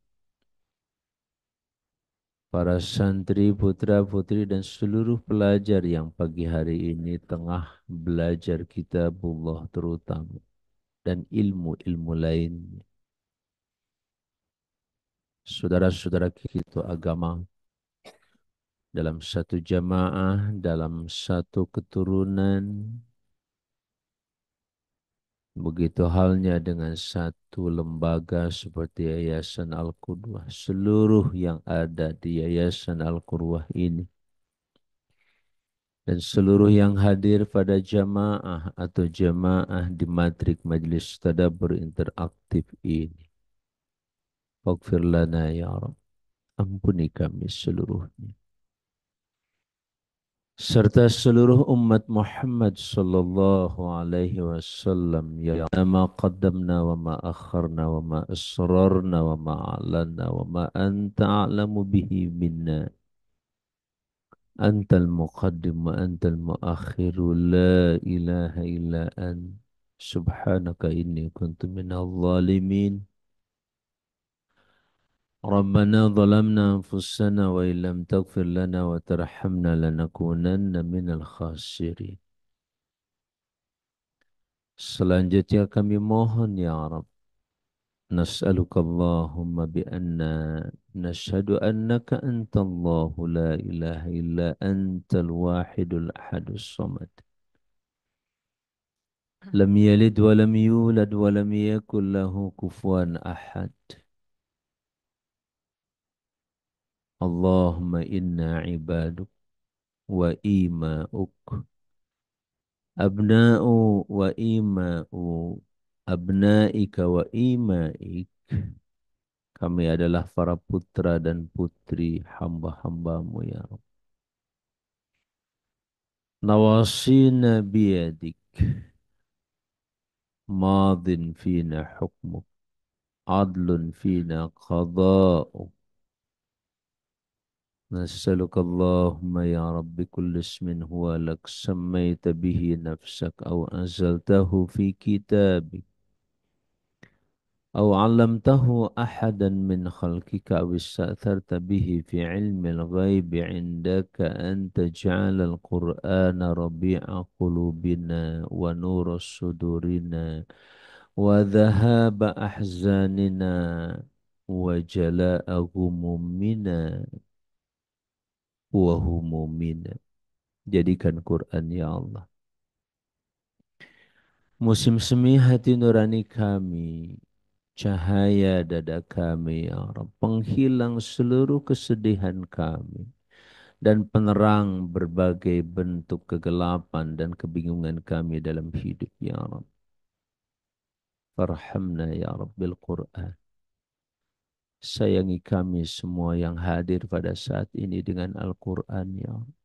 para santri, putra-putri, dan seluruh pelajar yang pagi hari ini tengah belajar kitabullah terutama, dan ilmu-ilmu lainnya. Saudara-saudara kita agama, dalam satu jamaah, dalam satu keturunan, begitu halnya dengan satu lembaga seperti Yayasan Al-Qudwah. Seluruh yang ada di Yayasan Al-Qudwah ini dan seluruh yang hadir pada jamaah atau jamaah di matrik Majelis Tadabbur Interaktif ini. Faghfir lana ya Rabb. Ampuni kami seluruhnya. Serta seluruh umat Muhammad sallallahu alaihi wasallam ya ma qaddamna wa ma akharna wa ma asrarna wa ma a'lanna wa ma anta a'lamu bihi minna antal muqaddim wa antal muakhiru la ilaha illa an subhanaka inni kuntu minal zalimin. Rabbana zalamna anfusana wa illam taghfir lana wa tarhamna lanakunanna minal khasirin. Selanjutnya kami mohon ya Rabb, nas'aluka Allahumma bi anna nashhadu annaka antallahu la ilaha illa antal wahidul ahadus samad. Lam yalid wa lam yulad wa lam yakul lahu kufuwan ahad. Allahumma inna ibaduk wa ima'uk abna'u wa ima'u abna'ika wa ima'ik. Kami adalah para putra dan putri hamba-hambamu ya Rabb. Nawasina biyadik. Madin fina hukmuk. Adlun fina qada'uk. نسألك اللهم يا رب كل اسم هو لك سميت به نفسك أو أنزلته في كتابك أو علمته أحدا من خلقك أو استأثرت به في علم الغيب عندك أن تجعل القرآن ربيع قلوبنا ونور صدورنا وذهاب أحزاننا وجلاء غمومنا وهمومنا. Jadikan Quran ya Allah musim semi hati nurani kami, cahaya dada kami ya Rabb, penghilang seluruh kesedihan kami dan penerang berbagai bentuk kegelapan dan kebingungan kami dalam hidup ya Rabb. Farhamna ya Rabbil Quran. Sayangi kami semua yang hadir pada saat ini dengan Al-Quran ya Rabb.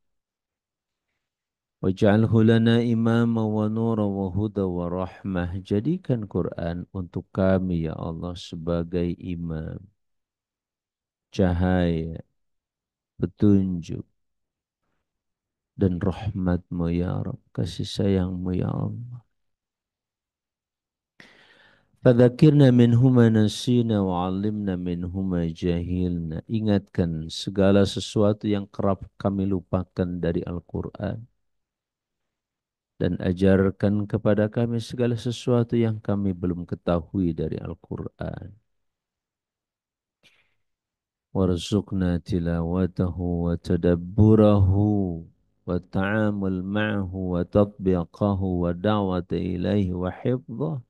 Waj'alhu lana imama wa nura wa huda wa rahmah. Jadikan Quran untuk kami ya Allah sebagai imam, cahaya, petunjuk, dan rahmatmu ya Rabb, kasih sayangmu ya Allah. Fadzakirna minhuma nasina wa alimna minhuma jahilna. Ingatkan segala sesuatu yang kerap kami lupakan dari Al-Quran. Dan ajarkan kepada kami segala sesuatu yang kami belum ketahui dari Al-Quran. Warzuqna tilawatahu wa tadabburahu wa ta'amul ma'ahu wa tatbiqahu wa da'wata ilaihi wa hifdhah.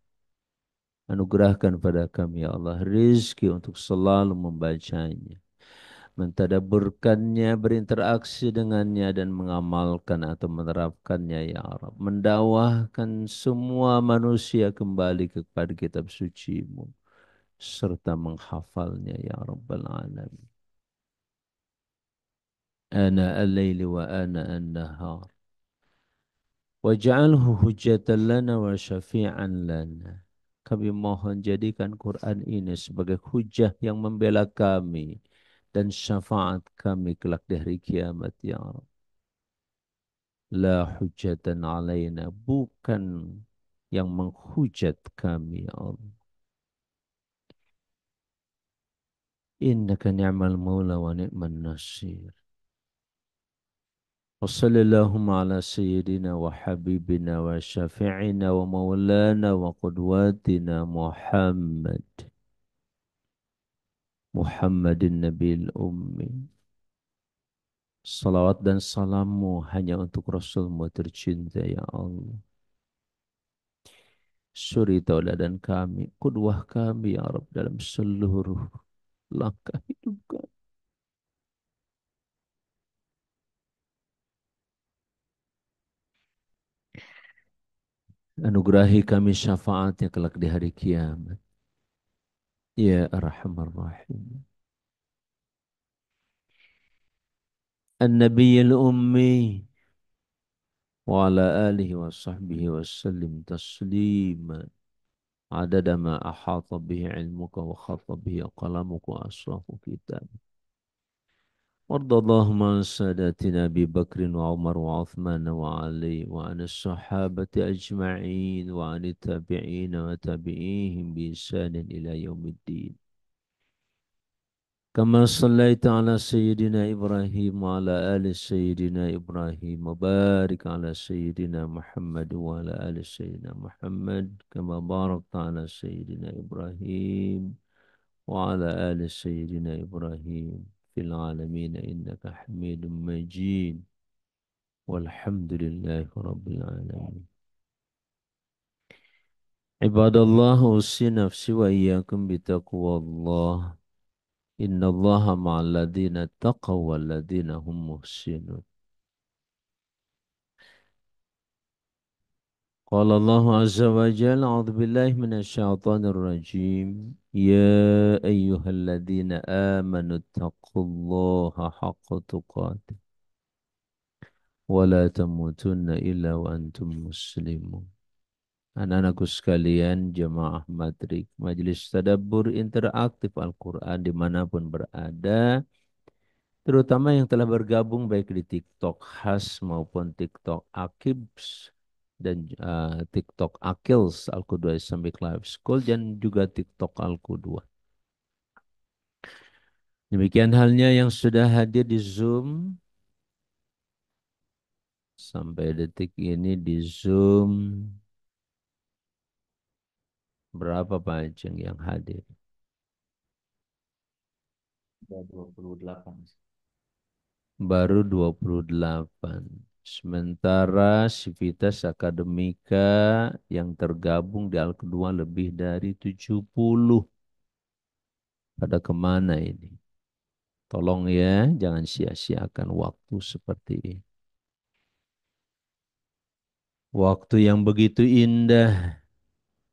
Anugerahkan pada kami ya Allah rizki untuk selalu membacanya, mentadabburkannya, berinteraksi dengannya dan mengamalkan atau menerapkannya ya Rabb. Mendakwahkan semua manusia kembali kepada kitab suci-Mu serta menghafalnya ya Rabbal Alamin. Ana al-laili wa ana an-nahar. Waj'alhu hujjatan lana wa syafi'an lana. Kami mohon jadikan Quran ini sebagai hujah yang membela kami dan syafaat kami kelak di hari kiamat ya Rabb. La hujjatan alaina, bukan yang menghujat kami ya Allah. Innaka ni'mal maula wa ni'man nasir. وصلى اللهم على سيدنا وحبيبنا وشفيعنا ومولانا وقدواتنا محمد النبي الأمي. Salawat dan salammu hanya untuk Rasulmu tercinta ya Allah. Suri tauladan kami, kudwah kami ya Rabb dalam seluruh langkah hidup kami. Anugerahi kami syafaatnya kelak di hari kiamat. Ya Arhamar Rahim. An-Nabiyyil Ummi wa ala alihi wa sahbihi wa sallim taslima adada ma ahata bihi ilmuka wa khata bihi qalamuka wa asrafu kitab. وارض اللهم عن ساداتنا أبي بكر وعمر وعثمان وعلي وعن الصحابة أجمعين وعن التابعين وتابعيهم بإحسان إلى يوم الدين. كما صليت على سيدنا إبراهيم وعلى آل سيدنا إبراهيم وبارك على سيدنا محمد وعلى آل سيدنا محمد كما باركت على سيدنا إبراهيم وعلى آل سيدنا إبراهيم في العالمين إنك حميد مجيد والحمد لله رب العالمين. عباد الله أوصي نفسي وإياكم بتقوى الله. إن الله مع الذين اتقوا والذين هم محسنون. قال الله عز وجل أعوذ بالله من الشيطان الرجيم يا أيها الذين آمنوا اتقوا الله حق تقاته ولا تموتن إلا وأنتم مسلمون. Anak-anakku sekalian, jemaah Madrik, Majelis Tadabbur Interaktif Al-Quran dimanapun berada, terutama yang telah bergabung baik di TikTok khas maupun TikTok Akibs dan TikTok Akils Al-Qudwa Islamic Life School dan juga TikTok Al-Qudwa. Demikian halnya yang sudah hadir di Zoom sampai detik ini di Zoom berapa Pak Ajeng yang hadir? Ada 28. Baru 28. Sementara Civitas Akademika yang tergabung di Al-Qudwa lebih dari 70. Pada kemana ini? Tolong ya, jangan sia-siakan waktu seperti ini. Waktu yang begitu indah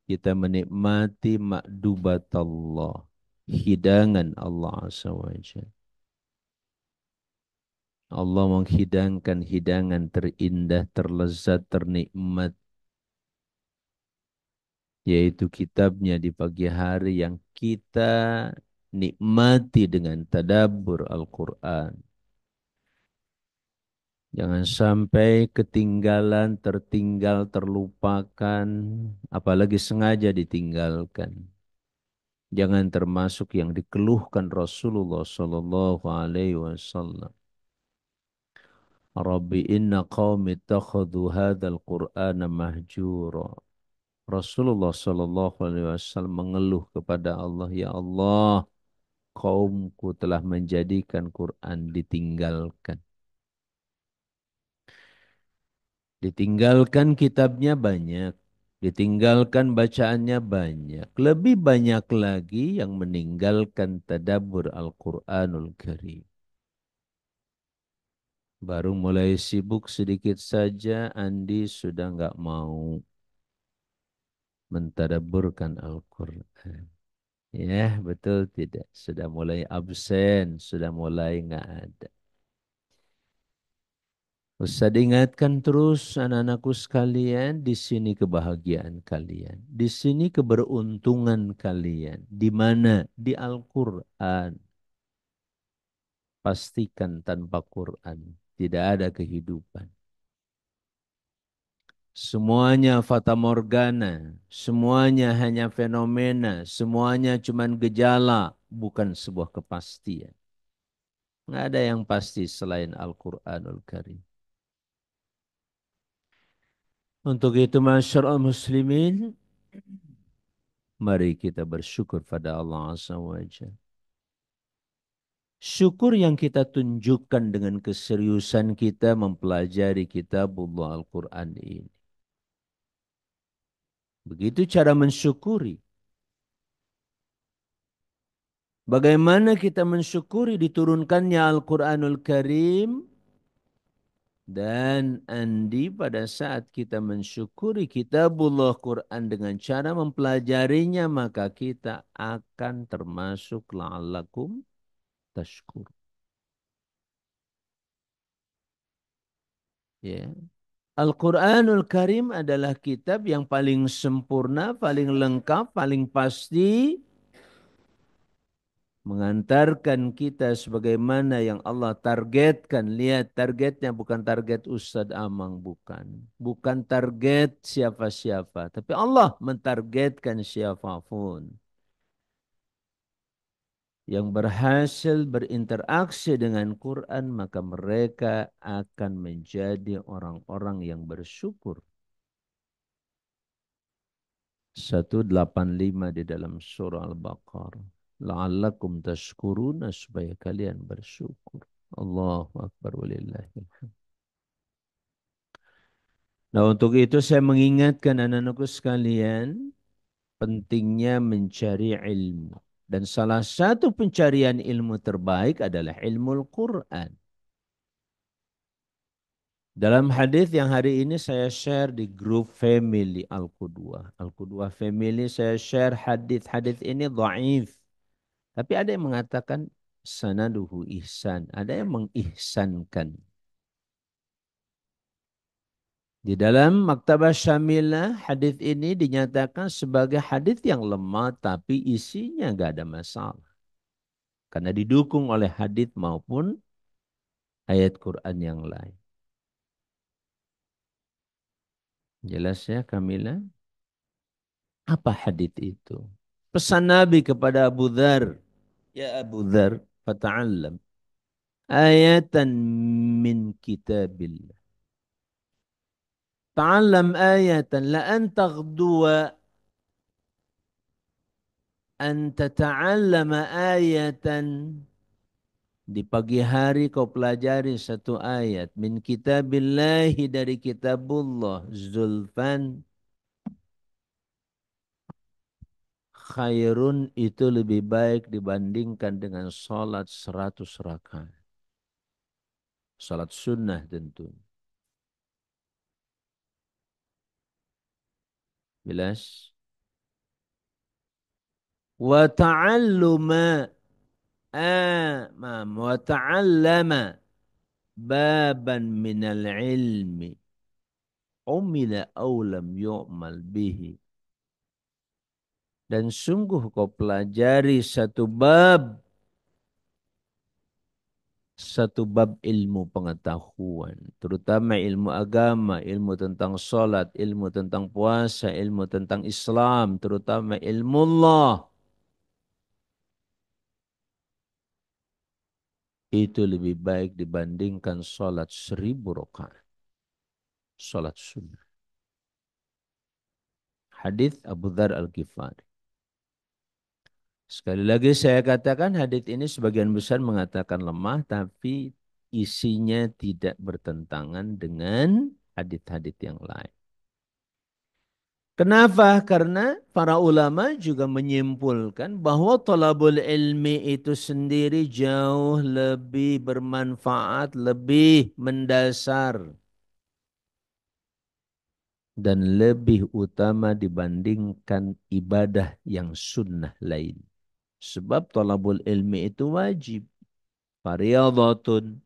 kita menikmati makdubat Allah, hidangan Allah Azza wa Jalla. Allah menghidangkan hidangan terindah, terlezat, ternikmat, yaitu kitabnya di pagi hari yang kita nikmati dengan tadabbur Al-Quran. Jangan sampai ketinggalan, tertinggal, terlupakan, apalagi sengaja ditinggalkan. Jangan termasuk yang dikeluhkan Rasulullah Sallallahu Alaihi Wasallam. Rabbi inna qawmi takhadhu hadzal Qur'ana mahjura. Rasulullah Sallallahu Alaihi Wasallam mengeluh kepada Allah, ya Allah, kaumku telah menjadikan Quran ditinggalkan. Ditinggalkan kitabnya banyak. Ditinggalkan bacaannya banyak. Lebih banyak lagi yang meninggalkan tadabbur Al-Quranul Karim. Baru mulai sibuk sedikit saja, Andi sudah nggak mau mentadabburkan Al-Quran. Ya, betul tidak? Sudah mulai absen, sudah mulai nggak ada. Usah diingatkan terus anak-anakku sekalian, di sini kebahagiaan kalian. Di sini keberuntungan kalian. Di mana? Di Al-Quran. Pastikan tanpa Quran tidak ada kehidupan. Semuanya fata morgana, semuanya hanya fenomena, semuanya cuman gejala, bukan sebuah kepastian. Nggak ada yang pasti selain Al-Quranul Karim. Untuk itu masyarakat muslimin, mari kita bersyukur pada Allah Azza wa Jalla. Syukur yang kita tunjukkan dengan keseriusan kita mempelajari kitabullah Al-Quran ini. Begitu cara mensyukuri. Bagaimana kita mensyukuri diturunkannya Al-Quranul Karim. Dan Andi pada saat kita mensyukuri kitabullah Quran dengan cara mempelajarinya, maka kita akan termasuk la'allakum tashkur. Ya. Al-Quranul Karim adalah kitab yang paling sempurna, paling lengkap, paling pasti mengantarkan kita sebagaimana yang Allah targetkan. Lihat, targetnya bukan target Ustadz Amang, bukan. Bukan target siapa-siapa, tapi Allah mentargetkan siapapun yang berhasil berinteraksi dengan Quran, maka mereka akan menjadi orang-orang yang bersyukur. 185 di dalam surah Al-Baqarah. La'allakum tashkuruna, supaya kalian bersyukur. Allahu Akbar walillahil hamd. Nah, untuk itu saya mengingatkan anak-anakku sekalian, pentingnya mencari ilmu. Dan salah satu pencarian ilmu terbaik adalah ilmu Al-Quran. Dalam hadis yang hari ini saya share di grup family Al-Qudwa. Al-Qudwa family saya share hadis ini dhaif. Tapi ada yang mengatakan sanaduhu ihsan. Ada yang mengihsankan. Di dalam Maktabah Syamilah, hadis ini dinyatakan sebagai hadis yang lemah, tapi isinya nggak ada masalah. Karena didukung oleh hadis maupun ayat Quran yang lain. Jelas ya Kamila? Apa hadits itu? Pesan Nabi kepada Abu Dzar, ya Abu Dzar, fata'allam ayatan min kitabillah. Ta'allam ayatan la an taghduwa an tata'allama ayatan. Di pagi hari kau pelajari satu ayat min kitabillahi dari kitabullah zulfan khairun itu lebih baik dibandingkan dengan salat 100 rakaat. Salat sunnah tentu. Jelas? Wa ta'alluma wa ta'allama baban minal ilmi umila aw lam yu'mal bihi. Dan sungguh kau pelajari satu bab ilmu pengetahuan, terutama ilmu agama, ilmu tentang salat, ilmu tentang puasa, ilmu tentang Islam, terutama ilmu Allah. Itu lebih baik dibandingkan salat 1000 rakaat. Salat sunnah. Hadis Abu Dzar Al-Ghifari. Sekali lagi saya katakan hadis ini sebagian besar mengatakan lemah, tapi isinya tidak bertentangan dengan hadis-hadis yang lain. Kenapa? Karena para ulama juga menyimpulkan bahwa thalabul ilmi itu sendiri jauh lebih bermanfaat, lebih mendasar, dan lebih utama dibandingkan ibadah yang sunnah lain. Sebab thalabul ilmi itu wajib. Fariyadatun.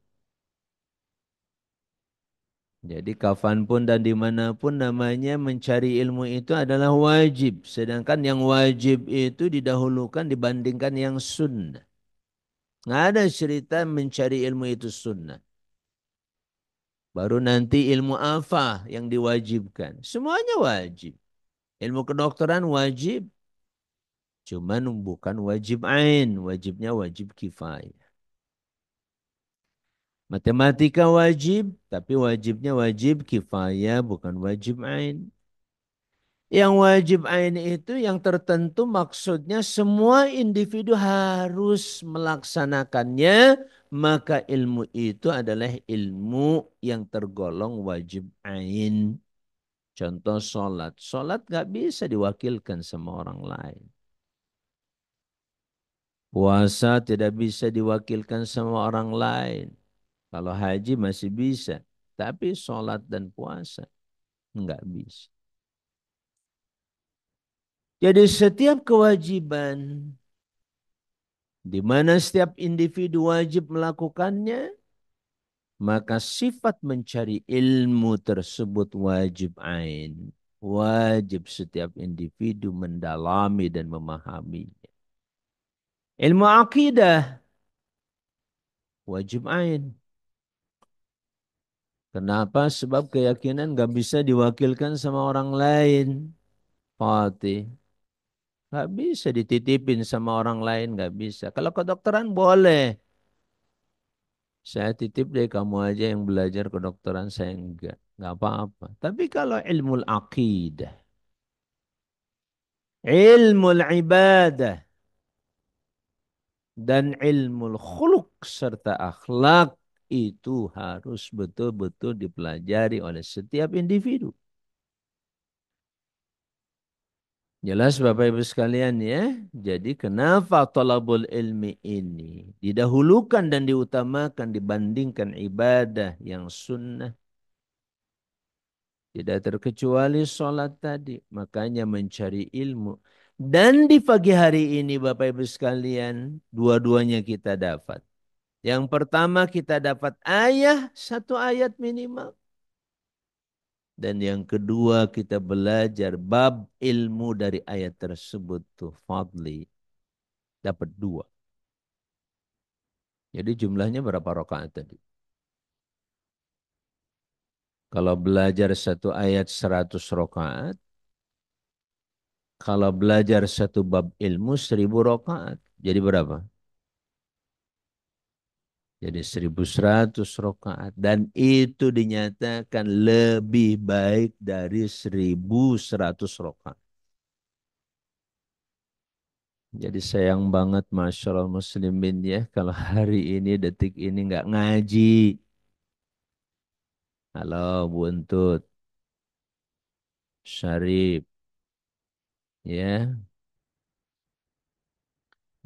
Jadi kafanpun dan dimanapun namanya mencari ilmu itu adalah wajib. Sedangkan yang wajib itu didahulukan dibandingkan yang sunnah. Nggak ada cerita mencari ilmu itu sunnah. Baru nanti ilmu apa yang diwajibkan. Semuanya wajib. Ilmu kedokteran wajib. Cuman bukan wajib ain. Wajibnya wajib kifayah. Matematika wajib, tapi wajibnya wajib kifayah, bukan wajib ain. Yang wajib ain itu yang tertentu maksudnya semua individu harus melaksanakannya, maka ilmu itu adalah ilmu yang tergolong wajib ain. Contoh sholat. Sholat gak bisa diwakilkan sama orang lain. Puasa tidak bisa diwakilkan sama orang lain. Kalau haji masih bisa. Tapi sholat dan puasa enggak bisa. Jadi setiap kewajiban di mana setiap individu wajib melakukannya, maka sifat mencari ilmu tersebut wajib ain. Wajib setiap individu mendalami dan memahaminya. Ilmu akidah wajib ain. Kenapa? Sebab keyakinan gak bisa diwakilkan sama orang lain. Fatih. Gak bisa dititipin sama orang lain, gak bisa. Kalau kedokteran boleh. Saya titip deh kamu aja yang belajar kedokteran, saya enggak. Gak apa-apa. Tapi kalau ilmu akidah, ilmu ibadah, dan ilmu khuluq serta akhlak itu harus betul-betul dipelajari oleh setiap individu. Jelas Bapak Ibu sekalian ya. Jadi kenapa talabul ilmi ini didahulukan dan diutamakan dibandingkan ibadah yang sunnah. Tidak terkecuali sholat tadi. Makanya mencari ilmu. Dan di pagi hari ini Bapak Ibu sekalian, dua-duanya kita dapat. Yang pertama kita dapat satu ayat minimal. Dan yang kedua kita belajar bab ilmu dari ayat tersebut tuh fadli. Dapat 2. Jadi jumlahnya berapa rakaat tadi? Kalau belajar satu ayat 100 rakaat, kalau belajar satu bab ilmu 1.000 rakaat. Jadi berapa? Jadi 1.100 rakaat. Dan itu dinyatakan lebih baik dari 1.100 rakaat. Jadi sayang banget masyaallah muslimin ya. Kalau hari ini detik ini nggak ngaji. Halo Buntut, Syarif, ya.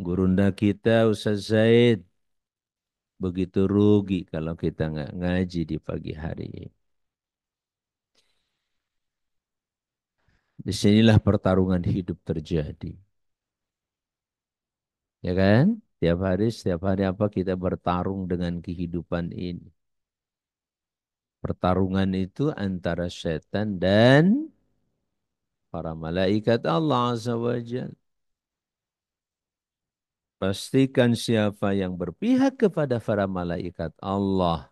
Gurunda kita Ustaz Zaid. Begitu rugi kalau kita nggak ngaji di pagi hari ini. Disinilah pertarungan hidup terjadi. Ya kan? Setiap hari apa kita bertarung dengan kehidupan ini. Pertarungan itu antara setan dan para malaikat Allah Azza wa Jalla. Pastikan siapa yang berpihak kepada para malaikat Allah,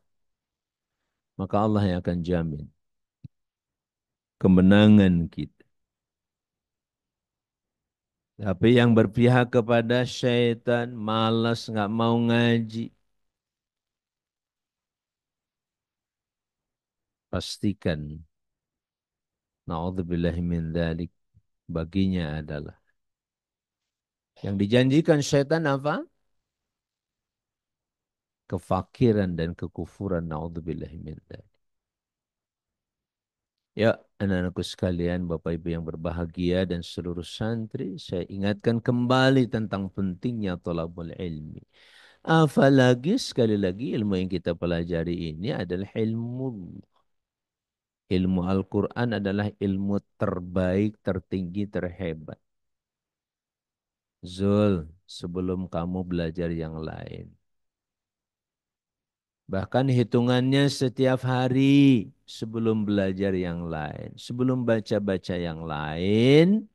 maka Allah yang akan jamin kemenangan kita. Tapi yang berpihak kepada syaitan, malas, nggak mau ngaji, pastikan, na'udzubillahi min dzalik, baginya adalah yang dijanjikan syaitan apa? Kefakiran dan kekufuran, na'udzubillahi min dzalik. Ya, anak-anakku sekalian, Bapak Ibu yang berbahagia dan seluruh santri, saya ingatkan kembali tentang pentingnya thalabul ilmi. Apalagi sekali lagi ilmu yang kita pelajari ini adalah ilmu. Ilmu Al-Quran adalah ilmu terbaik, tertinggi, terhebat. Zul, sebelum kamu belajar yang lain. Bahkan hitungannya setiap hari sebelum belajar yang lain. Sebelum baca-baca yang lain,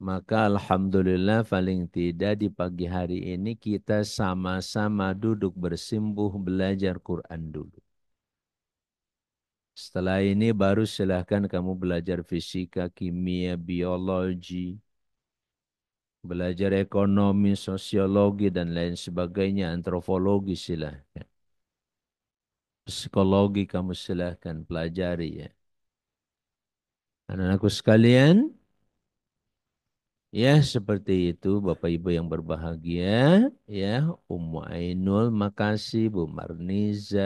maka alhamdulillah paling tidak di pagi hari ini kita sama-sama duduk bersimpuh belajar Quran dulu. Setelah ini baru silahkan kamu belajar fisika, kimia, biologi, belajar ekonomi, sosiologi, dan lain sebagainya, antropologi silahkan. Psikologi kamu silahkan pelajari ya. Anak-anakku sekalian, ya seperti itu Bapak Ibu yang berbahagia, ya Ummu Ainul, makasih Bu Marniza,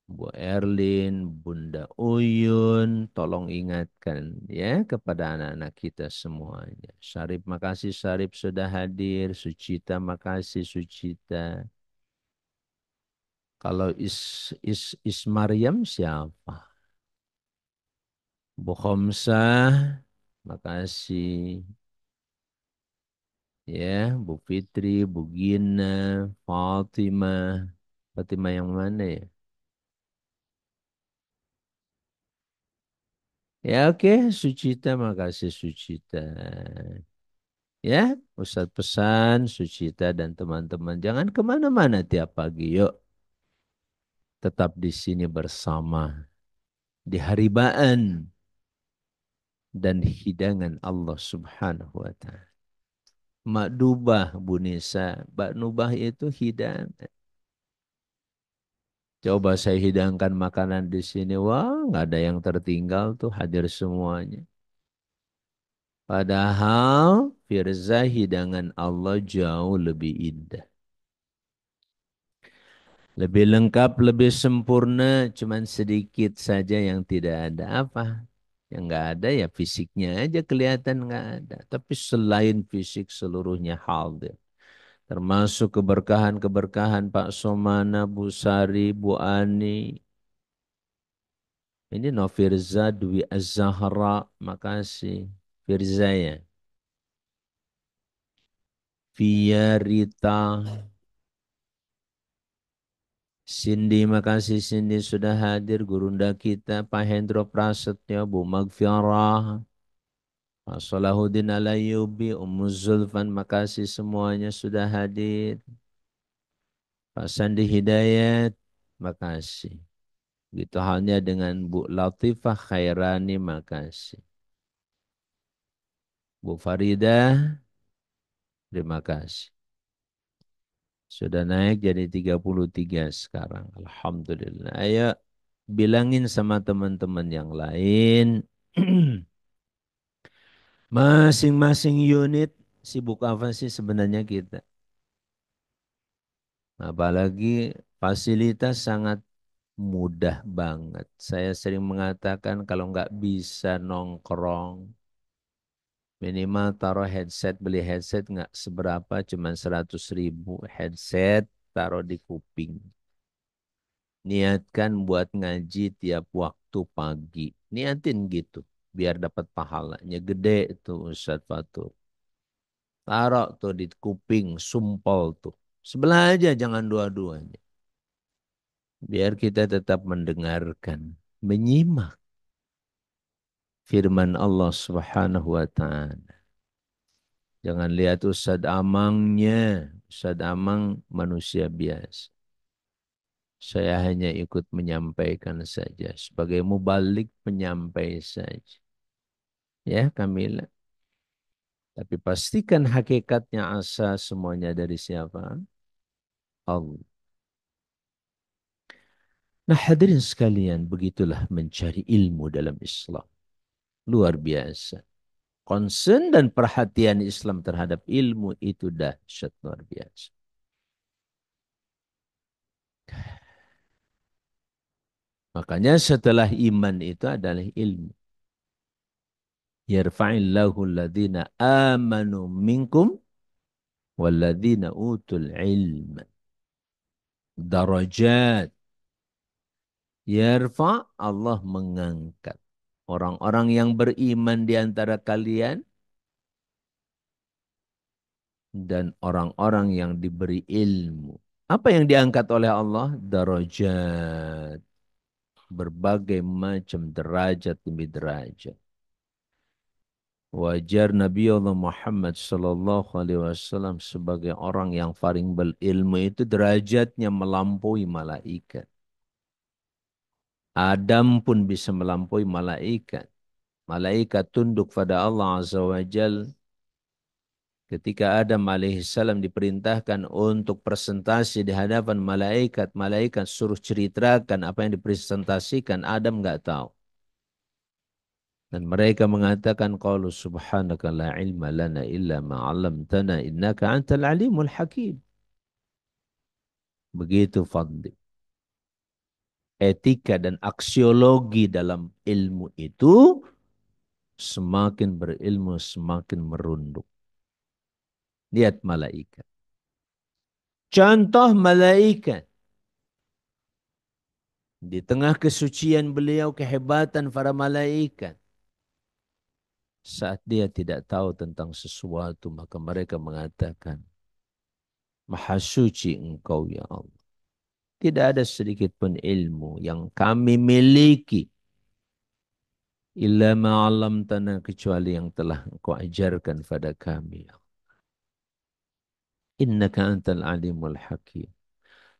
Bu Erlin, Bunda Uyun, tolong ingatkan ya kepada anak-anak kita semuanya. Syarif, makasih Syarif sudah hadir. Sucita, makasih Sucita. Kalau Is Maryam siapa? Bu Khomsah, makasih. Ya, Bu Fitri, Bu Gina, Fatimah. Fatimah yang mana ya? Ya oke, Sucita, makasih Sucita. Ya, Ustadz pesan Sucita dan teman-teman jangan kemana-mana tiap pagi. Yuk, tetap di sini bersama di haribaan dan hidangan Allah Subhanahu wa Ta'ala. Makdubah Bu Nisa, Makdubah itu hidangan. Coba saya hidangkan makanan di sini, wah nggak ada yang tertinggal tuh, hadir semuanya. Padahal Firza hidangan Allah jauh lebih indah. Lebih lengkap, lebih sempurna, cuman sedikit saja yang tidak ada apa. Yang nggak ada ya fisiknya aja kelihatan nggak ada. Tapi selain fisik seluruhnya hadir. Termasuk keberkahan-keberkahan Pak Somana, Bu Sari, Bu Ani. Ini no Firza Dwi Az-Zahra, makasih. Firza ya. Via Rita. Cindy, makasih Cindy sudah hadir. Gurunda kita, Pak Hendro Prasetyo, Bu Magfirah, Pak Salahuddin Alayubi, Ummu Zulfan, makasih semuanya sudah hadir. Pak Sandi Hidayat, makasih. Gitu halnya dengan Bu Latifah Khairani, makasih. Bu Faridah, terima kasih. Sudah naik jadi 33 sekarang. Alhamdulillah. Ayo bilangin sama teman-teman yang lain. Masing-masing unit sibuk apa sih sebenarnya kita? Apalagi fasilitas sangat mudah banget. Saya sering mengatakan kalau nggak bisa nongkrong, minimal taruh headset, beli headset nggak seberapa, cuma 100.000 headset, taruh di kuping. Niatkan buat ngaji tiap waktu pagi. Niatin gitu, biar dapat pahalanya. Gede tuh Ustadz Fatur. Taruh tuh di kuping, sumpel tuh. Sebelah aja, jangan dua-duanya. Biar kita tetap mendengarkan, menyimak firman Allah Subhanahu wa taala. Jangan lihat Ustadz Amangnya. Ustadz Amang manusia biasa. Saya hanya ikut menyampaikan saja. Sebagai mubalik penyampai saja. Ya Kamila. Tapi pastikan hakikatnya asal semuanya dari siapa? Allah. Nah hadirin sekalian, begitulah mencari ilmu dalam Islam. Luar biasa. Concern dan perhatian Islam terhadap ilmu itu dahsyat luar biasa. Makanya setelah iman itu adalah ilmu. Yarfa'illahu alladhina amanu minkum walladhina utul ilm. Darajat. Yarfa' Allah mengangkat. Orang-orang yang beriman di antara kalian dan orang-orang yang diberi ilmu. Apa yang diangkat oleh Allah? Darajat. Berbagai macam derajat demi derajat. Wajar Nabi Allah Muhammad Sallallahu Alaihi Wasallam sebagai orang yang paling berilmu itu derajatnya melampaui malaikat. Adam pun bisa melampaui malaikat. Malaikat tunduk pada Allah Azza wa Jal. Ketika Adam alaihissalam diperintahkan untuk presentasi di hadapan malaikat, malaikat suruh ceritakan apa yang dipresentasikan, Adam nggak tahu. Dan mereka mengatakan qalu subhanaka la ilma lana illa ma 'allamtana innaka antal alimul hakim. Begitu fadli. Etika dan aksiologi dalam ilmu itu semakin berilmu semakin merunduk. Lihat malaikat. Contoh malaikat. Di tengah kesucian beliau, kehebatan para malaikat. Saat dia tidak tahu tentang sesuatu, maka mereka mengatakan, Maha suci engkau ya Allah. Tidak ada sedikit pun ilmu yang kami miliki. Illa ma'alam tanah kecuali yang telah engkau ajarkan pada kami. Innaka antal alimul hakim.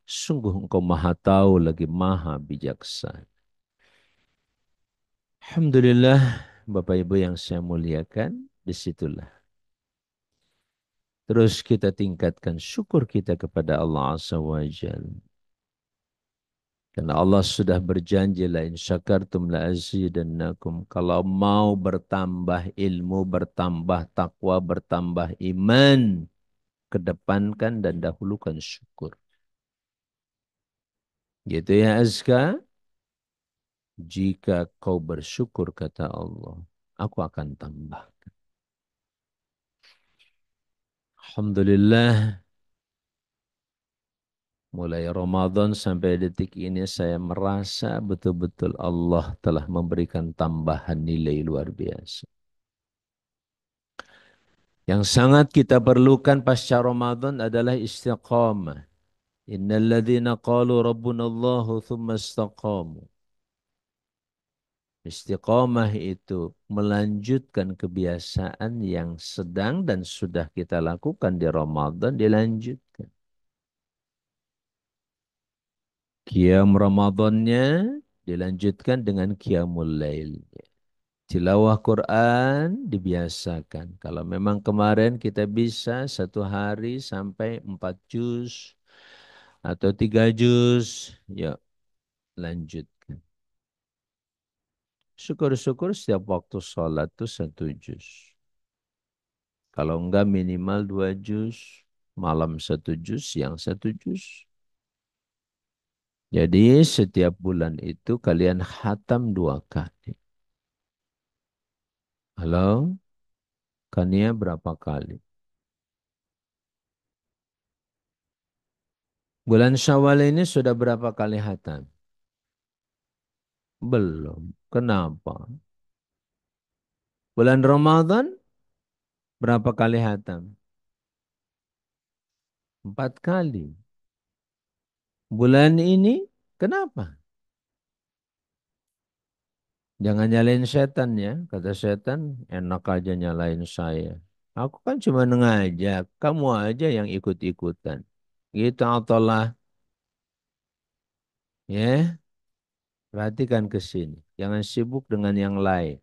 Sungguh engkau maha tahu lagi maha bijaksana. Alhamdulillah, Bapak Ibu yang saya muliakan, disitulah. Terus kita tingkatkan syukur kita kepada Allah Azza wa Jalla. Karena Allah sudah berjanji la in syakartum la azidannakum. Kalau mau bertambah ilmu, bertambah takwa, bertambah iman, kedepankan dan dahulukan syukur. Gitu ya Azka. Jika kau bersyukur kata Allah, aku akan tambah. Alhamdulillah. Mulai Ramadan sampai detik ini saya merasa betul-betul Allah telah memberikan tambahan nilai luar biasa. Yang sangat kita perlukan pasca Ramadan adalah istiqamah. Innal ladzina qalu rabbunallahu tsumma istaqamu. Istiqamah itu melanjutkan kebiasaan yang sedang dan sudah kita lakukan di Ramadan dilanjutkan. Qiyam Ramadannya Dilanjutkan dengan qiyamul lail. Tilawah Quran dibiasakan. Kalau memang kemarin kita bisa satu hari sampai 4 juz atau 3 juz, ya lanjutkan. Syukur-syukur setiap waktu sholat itu 1 juz. Kalau enggak minimal 2 juz, malam 1 juz, siang 1 juz. Jadi setiap bulan itu kalian khatam 2 kali. Halo, Kania berapa kali? Bulan Syawal ini sudah berapa kali khatam? Belum. Kenapa? Bulan Ramadan berapa kali khatam? 4 kali. Bulan ini kenapa? Jangan nyalain setan ya. Kata setan, enak aja nyalain saya. Aku kan cuma ngajak, kamu aja yang ikut-ikutan. Gitu atalah ya. Perhatikan ke sini. Jangan sibuk dengan yang lain.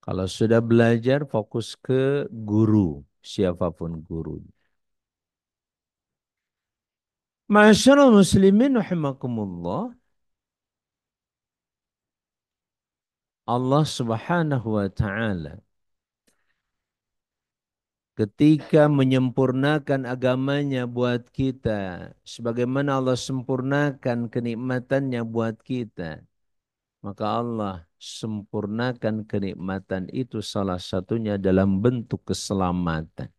Kalau sudah belajar, fokus ke guru, siapapun guru. Masyaallah muslimin rahimakumullah. Allah Subhanahu wa taala ketika menyempurnakan agamanya buat kita, sebagaimana Allah sempurnakan kenikmatannya buat kita, maka Allah sempurnakan kenikmatan itu salah satunya dalam bentuk keselamatan.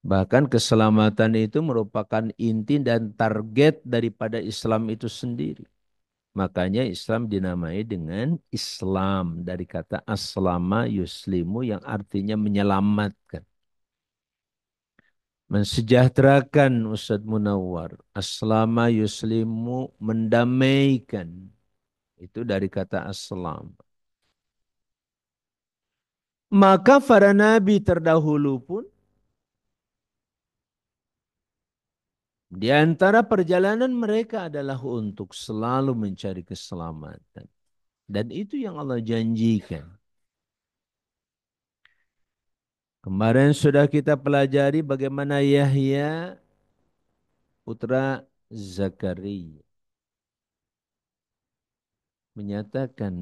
Bahkan keselamatan itu merupakan inti dan target daripada Islam itu sendiri. Makanya Islam dinamai dengan Islam dari kata aslama yuslimu yang artinya menyelamatkan. Mensejahterakan Ustadz Munawwar. Aslama yuslimu mendamaikan. Itu dari kata aslam. Maka para nabi terdahulu pun di antara perjalanan mereka adalah untuk selalu mencari keselamatan. Dan itu yang Allah janjikan. Kemarin sudah kita pelajari bagaimana Yahya putra Zakaria menyatakan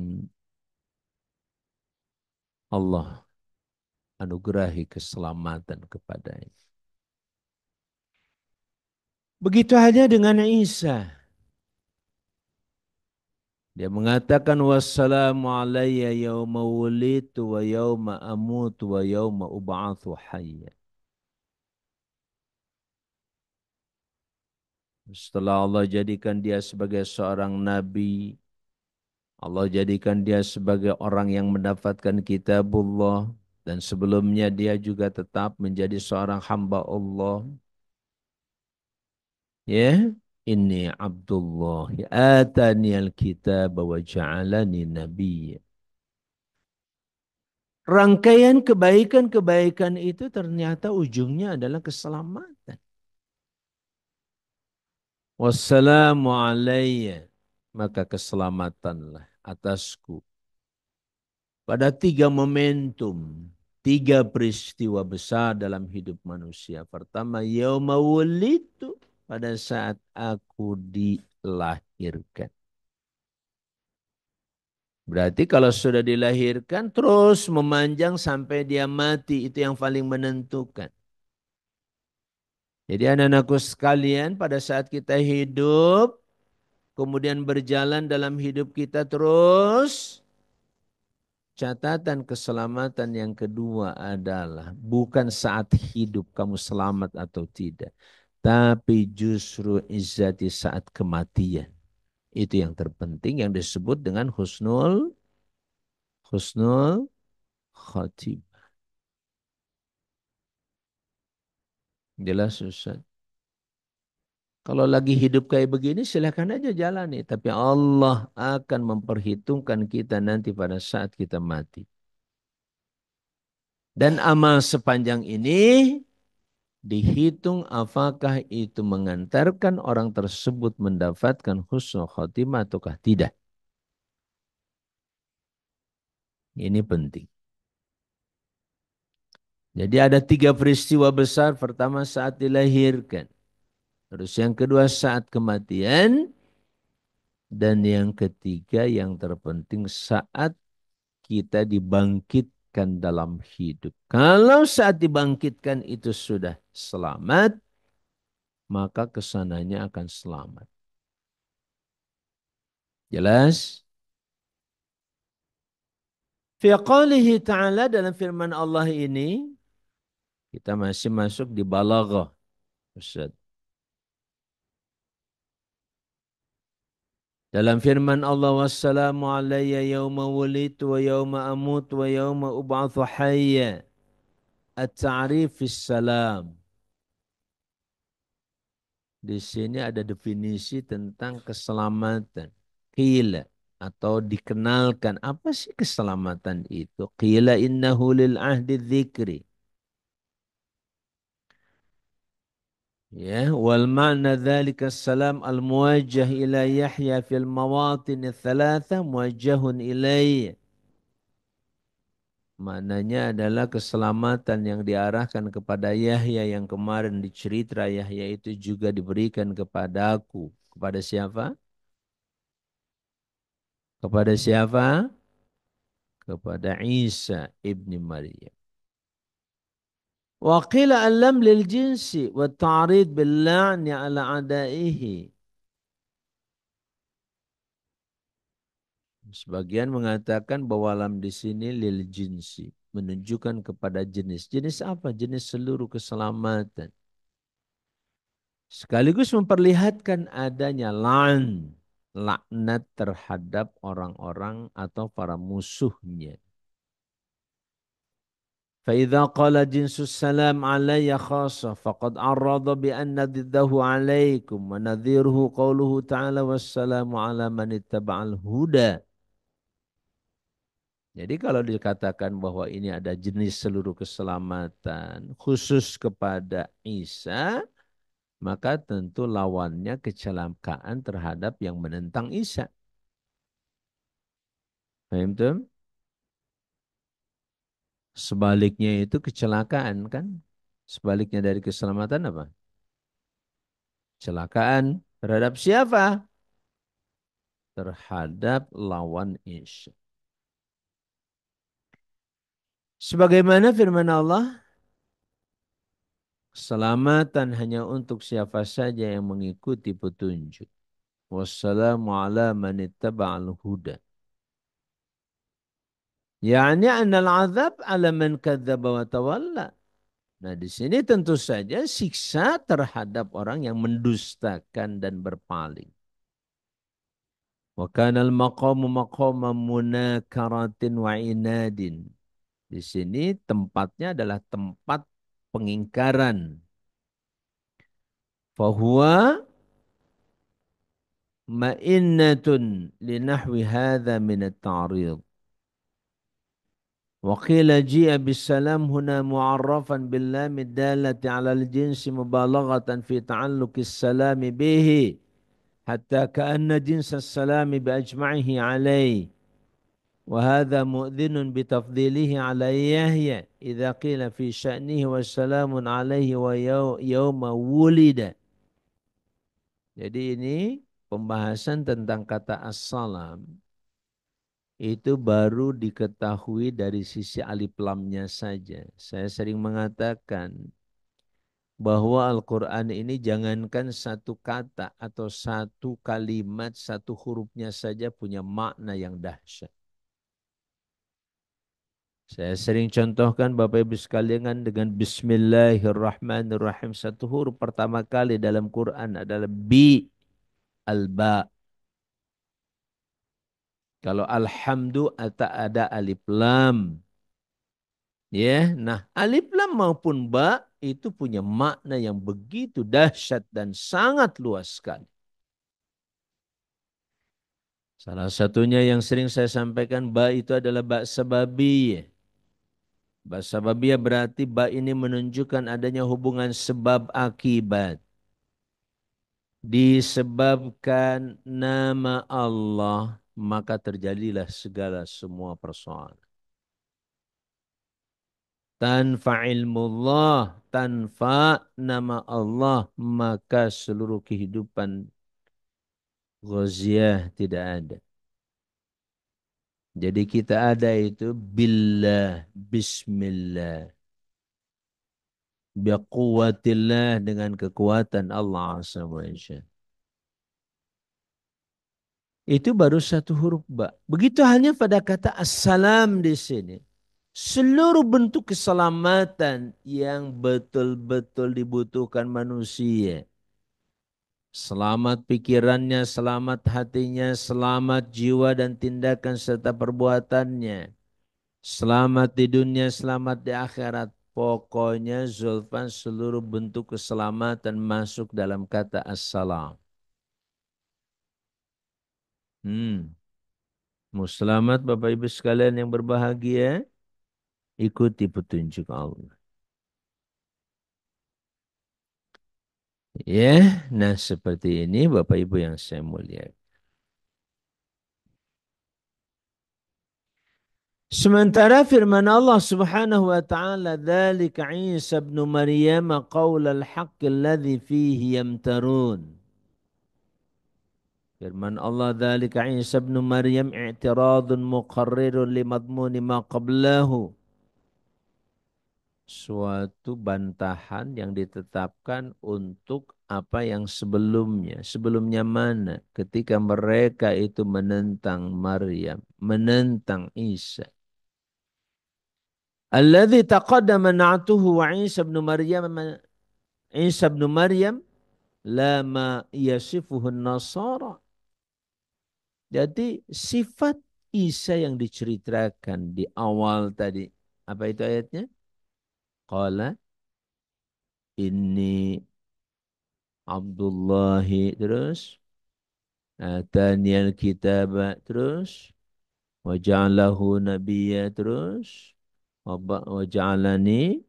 Allah anugerahi keselamatan kepadanya. Begitu halnya dengan Isa. Dia mengatakan wassalamu alayya yawma wulitu wa yawma amutu wa yawma ub'atsu hayya. Setelah Allah jadikan dia sebagai seorang nabi, Allah jadikan dia sebagai orang yang mendapatkan kitabullah, dan sebelumnya dia juga tetap menjadi seorang hamba Allah. Ya, inni Abdullah atani al-kitab wa ja'alani nabiyya. Rangkaian kebaikan-kebaikan itu ternyata ujungnya adalah keselamatan. Wassalamu alayya, maka keselamatanlah atasku. Pada 3 momentum, 3 peristiwa besar dalam hidup manusia. Pertama, yauma wulitu, pada saat aku dilahirkan. Berarti kalau sudah dilahirkan terus memanjang sampai dia mati, itu yang paling menentukan. Jadi anak-anakku sekalian, pada saat kita hidup, kemudian berjalan dalam hidup kita terus, catatan keselamatan yang kedua adalah bukan saat hidup kamu selamat atau tidak, tapi justru izzati saat kematian. Itu yang terpenting yang disebut dengan husnul khatibah. Jelas Ustaz. Kalau lagi hidup kayak begini silahkan aja jalani. Tapi Allah akan memperhitungkan kita nanti pada saat kita mati. Dan amal sepanjang ini dihitung apakah itu mengantarkan orang tersebut mendapatkan husnul khotimah ataukah tidak. Ini penting. Jadi ada 3 peristiwa besar. Pertama saat dilahirkan. Terus yang kedua saat kematian. Dan yang ketiga yang terpenting saat kita dibangkitkan dalam hidup. Kalau saat dibangkitkan itu sudah selamat, maka kesananya akan selamat. Jelas? Fi qawlihi ta'ala dalam firman Allah ini, kita masih masuk di balaghah. Ustaz. Dalam firman Allah, wassalamu alayya yawma wulitu wa yawma amut wa yawma ub'athu hayya. At-ta'rif fis salam. Di sini ada definisi tentang keselamatan. Qila atau dikenalkan. Apa sih keselamatan itu? Qila innahu lil ahdi dzikri. Ya, wal ma'na dzalika salam al muwajjah ila Yahya fil mawatin tsalatsa muwajjahun ilayya. Maknanya adalah keselamatan yang diarahkan kepada Yahya yang kemarin dicerita Yahya itu juga diberikan kepadaku. Kepada siapa? Kepada siapa? Kepada Isa ibni Maryam. Wa qila alam lil jinsi wa ta'rid bil la'ni ala adaihi. Sebagian mengatakan bahwa alam di sini lil jinsi, menunjukkan kepada jenis. Jenis apa? Jenis seluruh keselamatan. Sekaligus memperlihatkan adanya la'n, laknat terhadap orang-orang atau para musuhnya. فإذا قال جنس السلام علي خاصة فقد عرض بأن ضده عليكم ونذيره قوله تعالى والسلام على من اتبع الهدى. Jadi kalau dikatakan bahwa ini ada jenis seluruh keselamatan khusus kepada Isa, maka tentu lawannya kecelakaan terhadap yang menentang Isa. Paham tuh? Sebaliknya itu kecelakaan kan? Sebaliknya dari keselamatan apa? Kecelakaan terhadap siapa? Terhadap lawan Isa. Sebagaimana firman Allah, keselamatan hanya untuk siapa saja yang mengikuti petunjuk. Wassalamu ala man ittaba'al huda. Yani annal azab ala man kadzdzaba wa tawalla. Nah, di sini tentu saja siksa terhadap orang yang mendustakan dan berpaling. Wa kana al-maqamu maqama munakaratin wa inadin. Di sini tempatnya adalah tempat pengingkaran. Fahuwa ma'innatun linahwi hadha min at-ta'rid. Wa qila ji'a bis-salam huna mu'arrafan bil-lam ad-dallati 'ala al-jinsi mubalaghatan fi ta'alluqi as-salam bihi hatta ka'anna jinsa as-salam bi ajma'ihi 'alayhi. وهذا مؤذن بتفضيله على يحيى إذا قيل في شأنه والسلام عليه ويوم ولد. Jadi ini pembahasan tentang kata as-salam itu baru diketahui dari sisi alif lamnya saja. Saya sering mengatakan bahwa Al-Quran ini jangankan satu kata atau satu kalimat, satu hurufnya saja punya makna yang dahsyat. Saya sering contohkan Bapak Ibu sekalian dengan Bismillahirrahmanirrahim. Satu huruf pertama kali dalam Quran adalah bi, al-ba. Kalau alhamdu ada alif lam. Ya, nah alif lam maupun ba itu punya makna yang begitu dahsyat dan sangat luas sekali. Salah satunya yang sering saya sampaikan ba itu adalah ba sababiyah. Ba sababiyah berarti ba ini menunjukkan adanya hubungan sebab akibat. Disebabkan nama Allah, maka terjadilah segala semua persoalan. Tanpa ilmullah, tanpa nama Allah, maka seluruh kehidupan ghaziah tidak ada. Jadi kita ada itu billah, bismillah, biquwatillah, dengan kekuatan Allah Azza wa Jalla. Itu baru satu huruf ba. Begitu halnya pada kata assalam di sini. Seluruh bentuk keselamatan yang betul-betul dibutuhkan manusia. Selamat pikirannya, selamat hatinya, selamat jiwa dan tindakan serta perbuatannya. Selamat di dunia, selamat di akhirat. Pokoknya Zulfan seluruh bentuk keselamatan masuk dalam kata assalam. Hmm. Mau selamat Bapak Ibu sekalian yang berbahagia. Ikuti petunjuk Allah. Ya, nah seperti ini Bapak Ibu yang saya muliakan. Sementara firman Allah Subhanahu wa taala, "Dzalika Isa ibn Maryam qaul al-haqq alladzi fihi yamtarun." Firman Allah, "Dzalika Isa ibn Maryam i'tiradun muqarrirun li madmuni ma qablahu." Suatu bantahan yang ditetapkan untuk apa yang sebelumnya. Sebelumnya mana? Ketika mereka itu menentang Maryam, menentang Isa. Alladzi taqaddama na'tuhu wa Isa ibn Maryam lama yasifuhu nasara. Jadi sifat Isa yang diceritakan di awal tadi. Apa itu ayatnya? Qala inni Abdullahi, terus ataniyal kitaba, terus waja'alahu nabiyya, terus waja'alani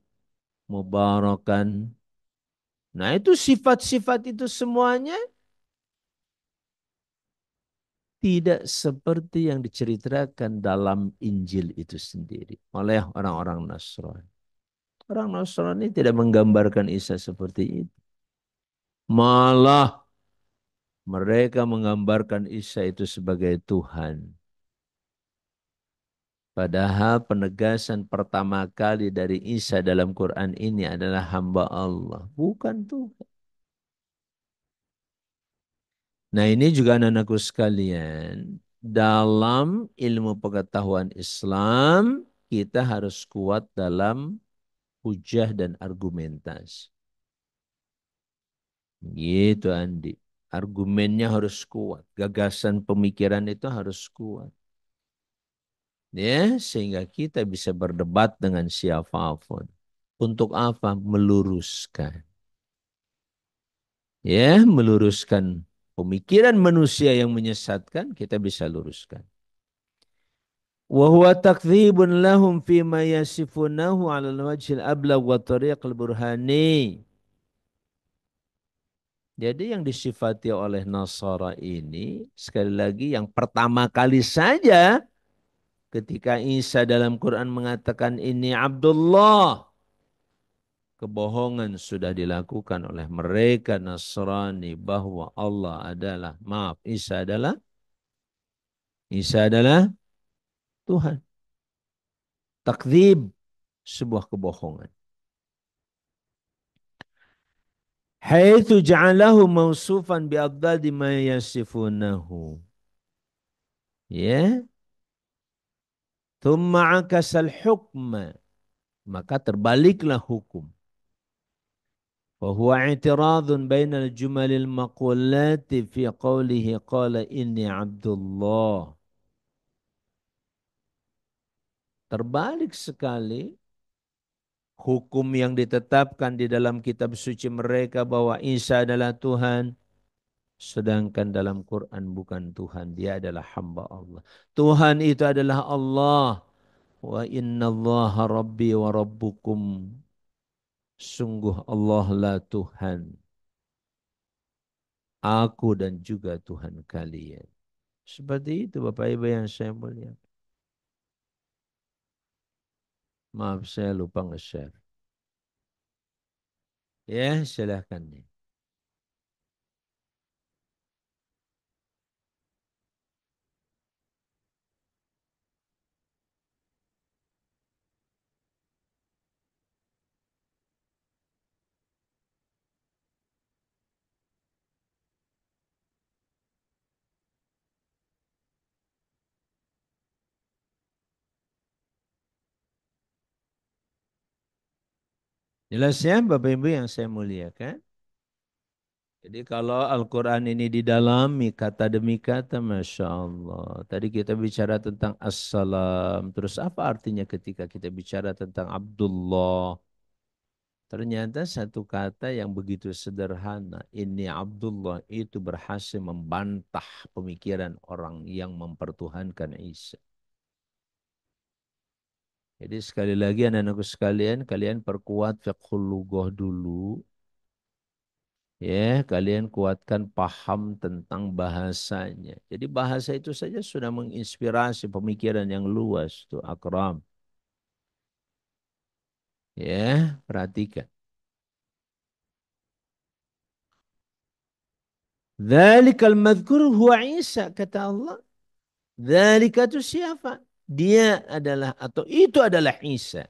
mubarakan. Nah itu sifat-sifat itu semuanya tidak seperti yang diceritakan dalam Injil itu sendiri oleh orang-orang Nasrani. Orang Nasrani tidak menggambarkan Isa seperti itu. Malah mereka menggambarkan Isa itu sebagai Tuhan. Padahal penegasan pertama kali dari Isa dalam Quran ini adalah hamba Allah, bukan Tuhan. Nah ini juga anak-anakku sekalian, dalam ilmu pengetahuan Islam, kita harus kuat dalam hujah dan argumentasi. Gitu Andi. Argumennya harus kuat. Gagasan pemikiran itu harus kuat. Ya, sehingga kita bisa berdebat dengan siapapun. Untuk apa? Meluruskan. Ya, meluruskan pemikiran manusia yang menyesatkan, kita bisa luruskan. Wa huwa takdzibun lahum fima yasifunahu 'ala al-wajhil ablagh wa tariqil burhani. Jadi yang disifati oleh Nasara ini, sekali lagi yang pertama kali saja ketika Isa dalam Quran mengatakan ini Abdullah, kebohongan sudah dilakukan oleh mereka Nasrani bahwa Allah adalah, maaf, Isa adalah Tuhan. Takdzib, sebuah kebohongan. Haitsu ja'alahu mausufan bi'adadi ma yasifunahu. Ya. Thumma akasal hukma. Maka terbaliklah hukum. Fahuwa i'tiradun bainal jumalil maqulati fi qawlihi qala inni Abdullah. Terbalik sekali hukum yang ditetapkan di dalam kitab suci mereka bahwa Isa adalah Tuhan. Sedangkan dalam Quran bukan Tuhan. Dia adalah hamba Allah. Tuhan itu adalah Allah. Wa innallaha rabbi wa rabbukum. Sungguh Allah lah Tuhan. Aku dan juga Tuhan kalian. Seperti itu Bapak Ibu yang saya muliakan. Maaf saya lupa nge-share. Ya silahkan nih. Jelas ya Bapak Ibu yang saya muliakan. Jadi kalau Al-Quran ini didalami kata demi kata, Masya Allah. Tadi kita bicara tentang Assalam. Terus apa artinya ketika kita bicara tentang Abdullah? Ternyata satu kata yang begitu sederhana. Ini Abdullah itu berhasil membantah pemikiran orang yang mempertuhankan Isa. Jadi sekali lagi anak-anakku sekalian, kalian perkuat fiqhul lughah dulu. Ya, kalian kuatkan paham tentang bahasanya. Jadi bahasa itu saja sudah menginspirasi pemikiran yang luas tuh Akram. Ya, perhatikan. Dzalikal madzkur huwa Isa kata Allah. Dzalika itu siapa? Dia adalah atau itu adalah Isa.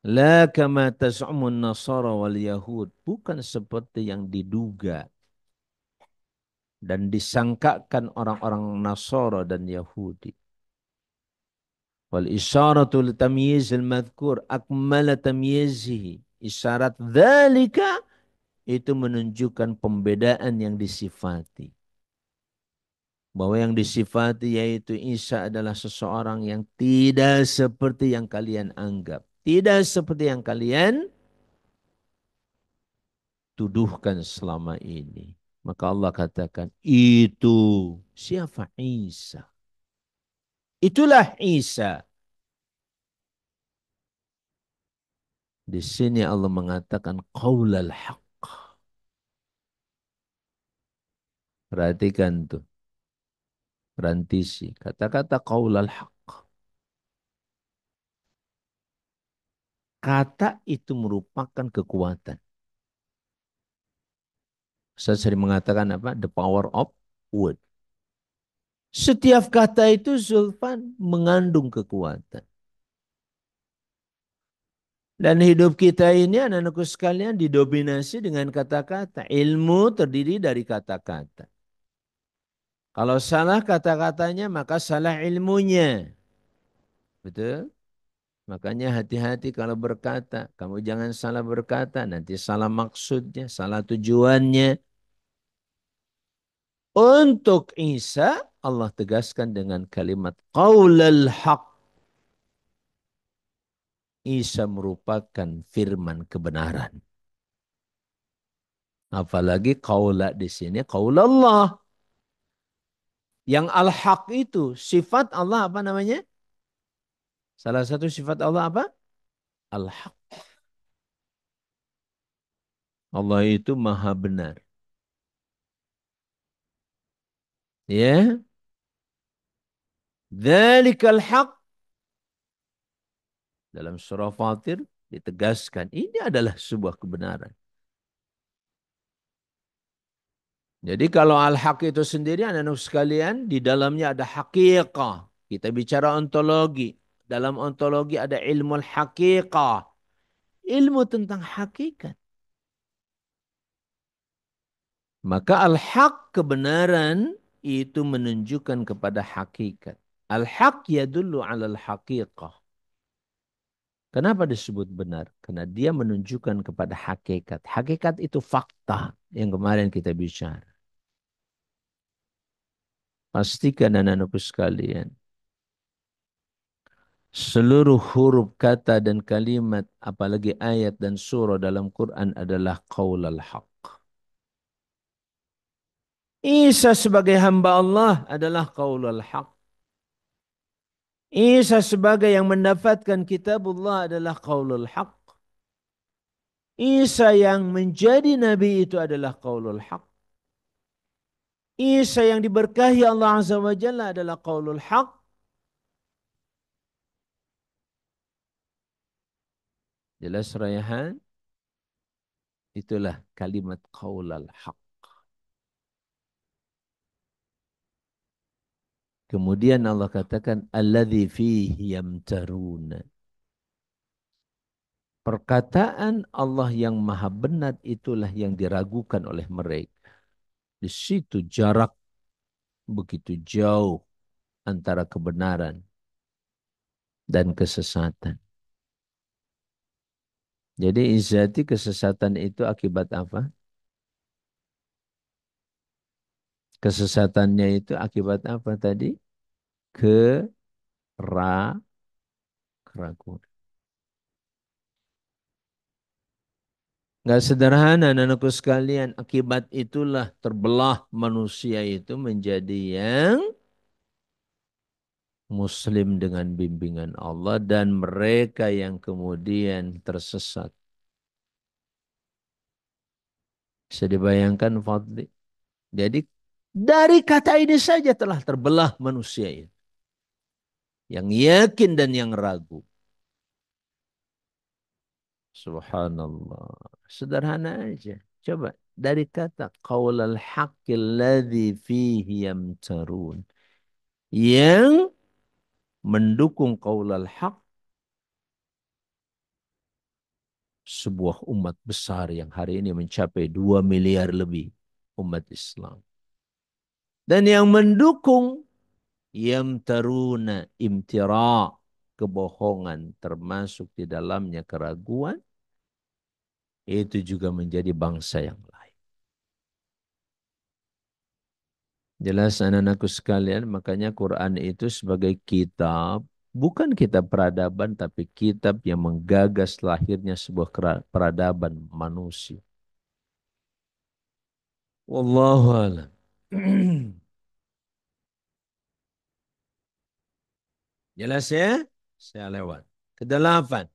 La kama taz'umun nasara wal yahud. Bukan seperti yang diduga dan disangkakan orang-orang Nasara dan Yahudi. Wal isyaratu li tamyizil madhkur akmala tamyizihi. Isyarat dzalika itu menunjukkan pembedaan yang disifati. Bahwa yang disifati yaitu Isa adalah seseorang yang tidak seperti yang kalian anggap. Tidak seperti yang kalian tuduhkan selama ini. Maka Allah katakan, itu siapa Isa? Itulah Isa. Di sini Allah mengatakan qaulal haq. Perhatikan tuh. Rantisi. Kata-kata qaulal haq. Kata itu merupakan kekuatan. Saya sering mengatakan apa? The power of word. Setiap kata itu Zulfan mengandung kekuatan. Dan hidup kita ini anak-anakku sekalian didominasi dengan kata-kata. Ilmu terdiri dari kata-kata. Kalau salah kata-katanya maka salah ilmunya. Betul? Makanya hati-hati kalau berkata. Kamu jangan salah berkata. Nanti salah maksudnya, salah tujuannya. Untuk Isa, Allah tegaskan dengan kalimat qaulal haq. Isa merupakan firman kebenaran. Apalagi qaula di sini qaulallah. Yang al-haq itu sifat Allah apa namanya? Salah satu sifat Allah apa? Al-haq. Allah itu maha benar. Ya. Dzalikal haq. Dalam surah Fatir ditegaskan ini adalah sebuah kebenaran. Jadi kalau al-haq itu sendiri anak-anak sekalian di dalamnya ada haqiqah. Kita bicara ontologi. Dalam ontologi ada ilmu al-haqiqah. Ilmu tentang hakikat. Maka al-haq kebenaran itu menunjukkan kepada hakikat. Al-haq yadullu ala al-haqiqah. Kenapa disebut benar? Karena dia menunjukkan kepada hakikat. Hakikat itu fakta yang kemarin kita bicara. Pastikan anak-anakku sekalian. Seluruh huruf kata dan kalimat, apalagi ayat dan surah dalam Quran adalah qaul al-haq. Isa sebagai hamba Allah adalah qaul al-haq. Isa sebagai yang mendapatkan kitabullah adalah qaulul haq. Isa yang menjadi nabi itu adalah qaulul haq. Isa yang diberkahi Allah Azza wa Jalla adalah qaulul haq. Jelas Rayhan? Itulah kalimat qaulul haq. Kemudian Allah katakan alladzi fihi yamtaruna. Perkataan Allah yang maha benar itulah yang diragukan oleh mereka. Di situ jarak begitu jauh antara kebenaran dan kesesatan. Jadi izati kesesatan itu akibat apa? Kesesatannya itu akibat apa tadi? Keraguan. Nggak sederhana anakku sekalian. Akibat itulah terbelah manusia itu menjadi yang Muslim dengan bimbingan Allah dan mereka yang kemudian tersesat. Bisa dibayangkan Fadli. Jadi dari kata ini saja telah terbelah manusia itu. Yang yakin dan yang ragu. Subhanallah. Sederhana aja. Coba dari kata qaulal haqqil ladzi fihi yamtarun. Yang mendukung qaulal haq sebuah umat besar yang hari ini mencapai 2 miliar lebih umat Islam. Dan yang mendukung yamtaruna imtira kebohongan termasuk di dalamnya keraguan itu juga menjadi bangsa yang lain. Jelas anak-anakku sekalian, makanya Quran itu sebagai kitab, bukan kitab peradaban, tapi kitab yang menggagas lahirnya sebuah peradaban manusia. Wallahu a'lam. Jelas ya? Saya lewat. Kedelapan.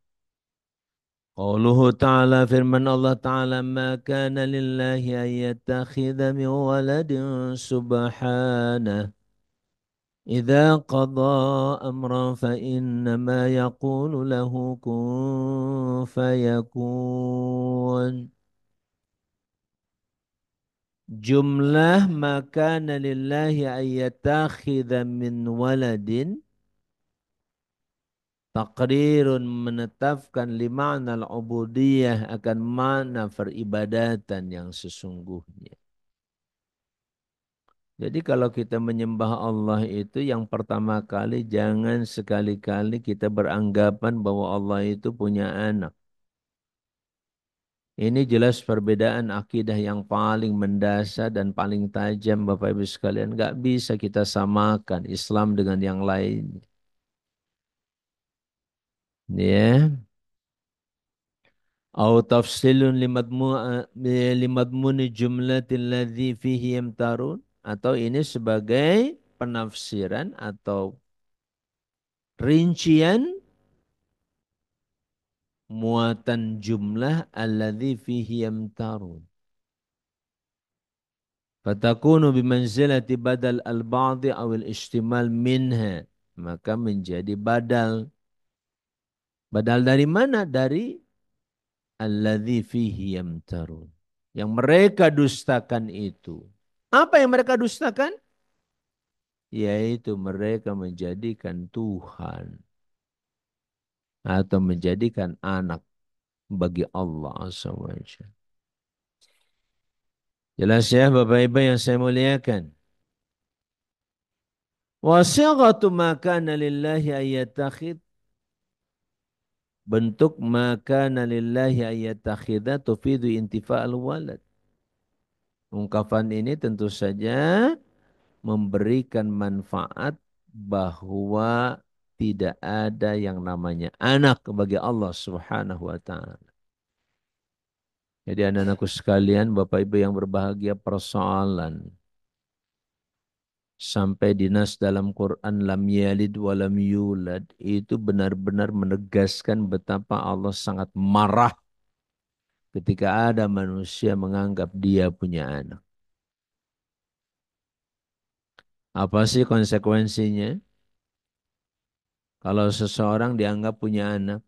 Qauluhu ta'ala firman Allah ta'ala ma kana lillahi an yattakhidha min waladin subhanah. إذا قضى أمرا فإنما يقول له كن فيكون. Jumlah makana lillahi ayyatakhidha min waladin. Taqrirun menetapkan lima'na al-ubudiyah akan makna peribadatan yang sesungguhnya. Jadi kalau kita menyembah Allah itu yang pertama kali jangan sekali-kali kita beranggapan bahwa Allah itu punya anak. Ini jelas perbedaan akidah yang paling mendasar dan paling tajam Bapak Ibu sekalian. Gak bisa kita samakan Islam dengan yang lain. Ya. Au tafsilun limadmuni jumlatil ladzi fihi yamtarun. Atau ini sebagai penafsiran atau rincian muatan jumlah alladzi fihi yamtarun. Fatakunu bimanzilati badal al-ba'di awil istimal minha. Maka menjadi badal. Badal dari mana? Dari alladzi fihi yamtarun. Yang mereka dustakan itu. Apa yang mereka dustakan? Yaitu mereka menjadikan Tuhan. Atau menjadikan anak bagi Allah SWT. Jelas ya Bapak Ibu yang saya muliakan. Wasighatu ma kana lillahi ayyatakhid. Bentuk ma kana lillahi ayyatakhidha tufidu intifa'al walad. Ungkapan ini tentu saja memberikan manfaat bahwa tidak ada yang namanya anak bagi Allah Subhanahu wa taala. Jadi anak-anakku sekalian, Bapak Ibu yang berbahagia, persoalan sampai dinas dalam Quran lam yalid wa lam yulad itu benar-benar menegaskan betapa Allah sangat marah ketika ada manusia menganggap dia punya anak. Apa sih konsekuensinya? Kalau seseorang dianggap punya anak,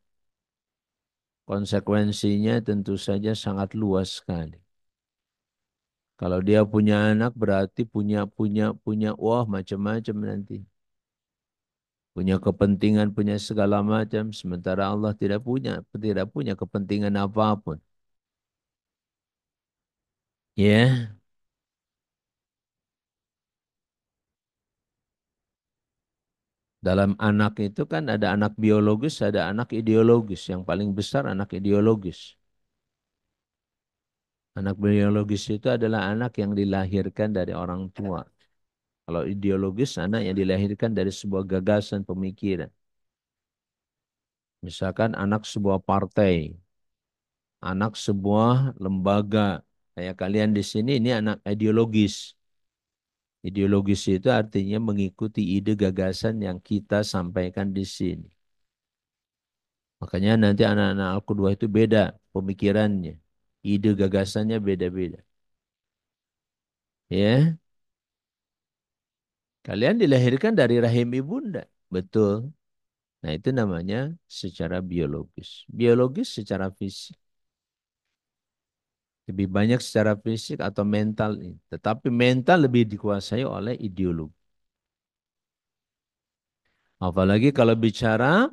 konsekuensinya tentu saja sangat luas sekali. Kalau dia punya anak berarti punya wah macam-macam nanti. Punya kepentingan, punya segala macam sementara Allah tidak punya kepentingan apapun. Ya, dalam anak itu kan ada anak biologis, ada anak ideologis. Yang paling besar anak ideologis. Anak biologis itu adalah anak yang dilahirkan dari orang tua. Kalau ideologis, anak yang dilahirkan dari sebuah gagasan pemikiran. Misalkan anak sebuah partai, anak sebuah lembaga. Kayak kalian di sini, ini anak ideologis. Ideologis itu artinya mengikuti ide gagasan yang kita sampaikan di sini. Makanya nanti anak-anak Al-Qudwah itu beda pemikirannya. Ide gagasannya beda-beda. Ya, kalian dilahirkan dari rahim ibunda. Betul. Nah, itu namanya secara biologis. Biologis secara fisik. Lebih banyak secara fisik atau mental. Tetapi mental lebih dikuasai oleh ideologi. Apalagi kalau bicara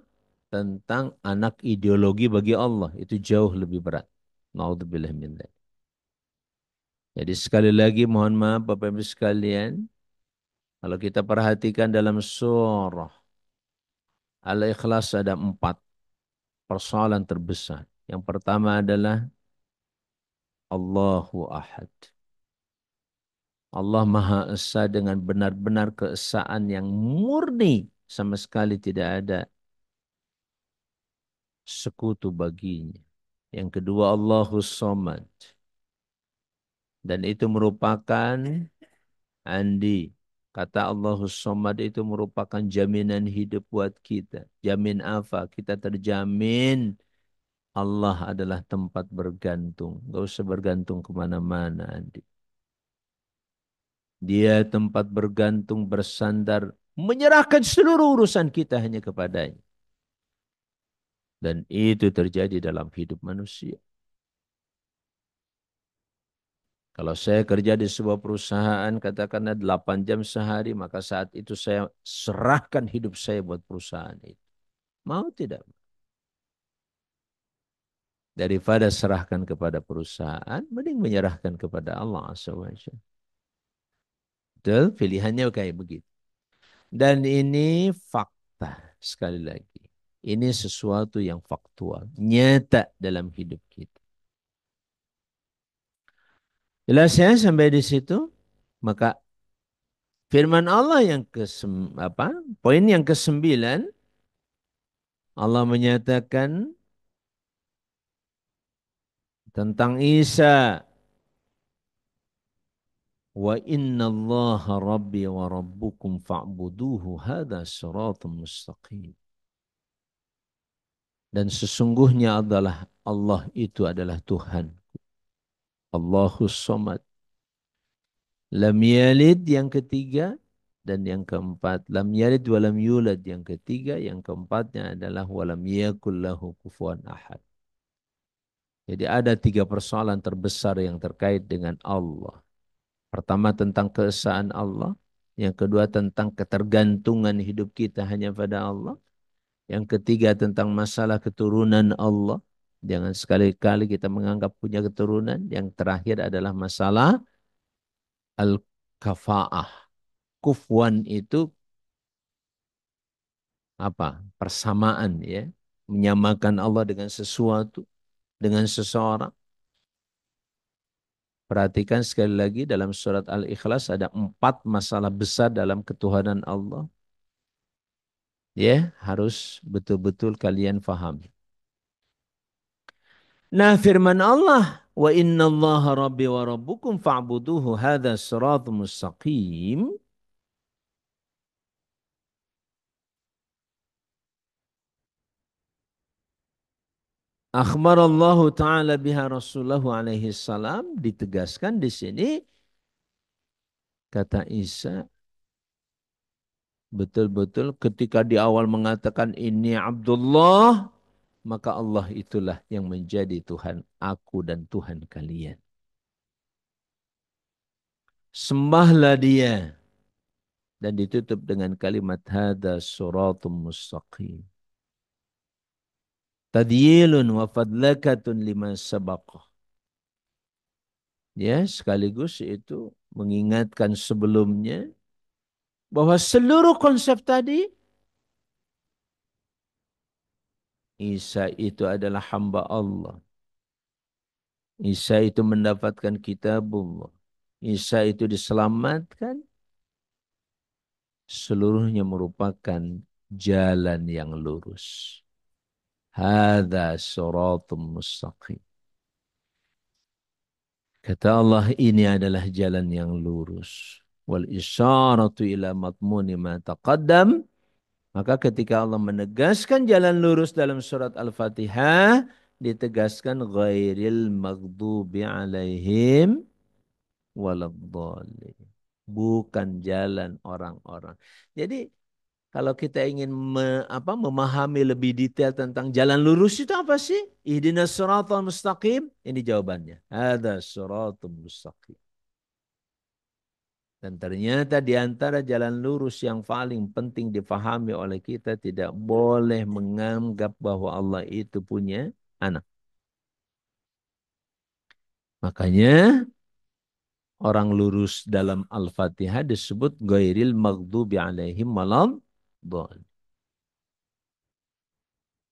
tentang anak ideologi bagi Allah. Itu jauh lebih berat. Naudzubillah min dzalik. Jadi sekali lagi mohon maaf Bapak Ibu sekalian. Kalau kita perhatikan dalam surah Al-Ikhlas ada 4 persoalan terbesar. Yang pertama adalah Allahu Ahad. Allah Maha Esa dengan benar-benar keesaan yang murni. Sama sekali tidak ada sekutu baginya. Yang kedua Allahus Somad. Dan itu merupakan Andi. Kata Allahus Somad itu merupakan jaminan hidup buat kita. Jamin apa? Kita terjamin Allah adalah tempat bergantung. Gak usah bergantung kemana-mana, Andi. Dia tempat bergantung, bersandar, menyerahkan seluruh urusan kita hanya kepadanya. Dan itu terjadi dalam hidup manusia. Kalau saya kerja di sebuah perusahaan, katakanlah 8 jam sehari, maka saat itu saya serahkan hidup saya buat perusahaan itu. Mau tidak? Daripada serahkan kepada perusahaan, mending menyerahkan kepada Allah Subhanahu wa Taala. Betul? Pilihannya kayak begitu. Dan ini fakta, sekali lagi. Ini sesuatu yang faktual, nyata dalam hidup kita. Jelas ya sampai di situ? Maka firman Allah yang poin yang ke-9, Allah menyatakan tentang Isa. Wa inna allaha rabbi wa rabbukum fa'buduhu hadha siratum mustaqim. Dan sesungguhnya Allah itu adalah Tuhan. Allahus Somad. Lam yalid yang ketiga. Dan yang keempat. Lam yalid wa lam yulad yang ketiga. Yang keempatnya adalah wa lam yakul lahu kufuwan ahad. Jadi ada 3 persoalan terbesar yang terkait dengan Allah. Pertama tentang keesaan Allah. Yang kedua tentang ketergantungan hidup kita hanya pada Allah. Yang ketiga tentang masalah keturunan Allah. Jangan sekali-kali kita menganggap punya keturunan. Yang terakhir adalah masalah al-kafa'ah. Kufwan itu apa? Persamaan ya. Menyamakan Allah dengan sesuatu, dengan seseorang. Perhatikan sekali lagi dalam surat Al-Ikhlas ada 4 masalah besar dalam ketuhanan Allah. Ya, harus betul-betul kalian fahami. Nah, firman Allah, wa inna allaha rabbi wa rabbukum fa'buduhu hadha siratul mustaqim. Akhbarallahu ta'ala biha Rasulullah alaihi salam, ditegaskan di sini, kata Isa, betul-betul ketika di awal mengatakan ini Abdullah, maka Allah itulah yang menjadi Tuhan aku dan Tuhan kalian. Sembahlah dia. Dan ditutup dengan kalimat hada suratum mustaqim. Tadyilun wa fadlakatun lima sabaqah. Ya, sekaligus itu mengingatkan sebelumnya bahwa seluruh konsep tadi, Isa itu adalah hamba Allah. Isa itu mendapatkan kitabullah. Isa itu diselamatkan. Seluruhnya merupakan jalan yang lurus. Hada suratum mustaqim. Kata Allah, ini adalah jalan yang lurus. Wal isyaratu ila matmuni ma taqaddam. Maka ketika Allah menegaskan jalan lurus dalam surat Al-Fatihah, ditegaskan ghairil maghdubi alaihim waladhdallin. Bukan jalan orang-orang. Jadi kalau kita ingin memahami lebih detail tentang jalan lurus itu apa sih? Ihdinas siratal mustaqim. Ini jawabannya. Ada siratul mustaqim. Dan ternyata di antara jalan lurus yang paling penting difahami oleh kita, tidak boleh menganggap bahwa Allah itu punya anak. Makanya orang lurus dalam Al-Fatihah disebut ghairil maghdubi alaihim waladhdallin.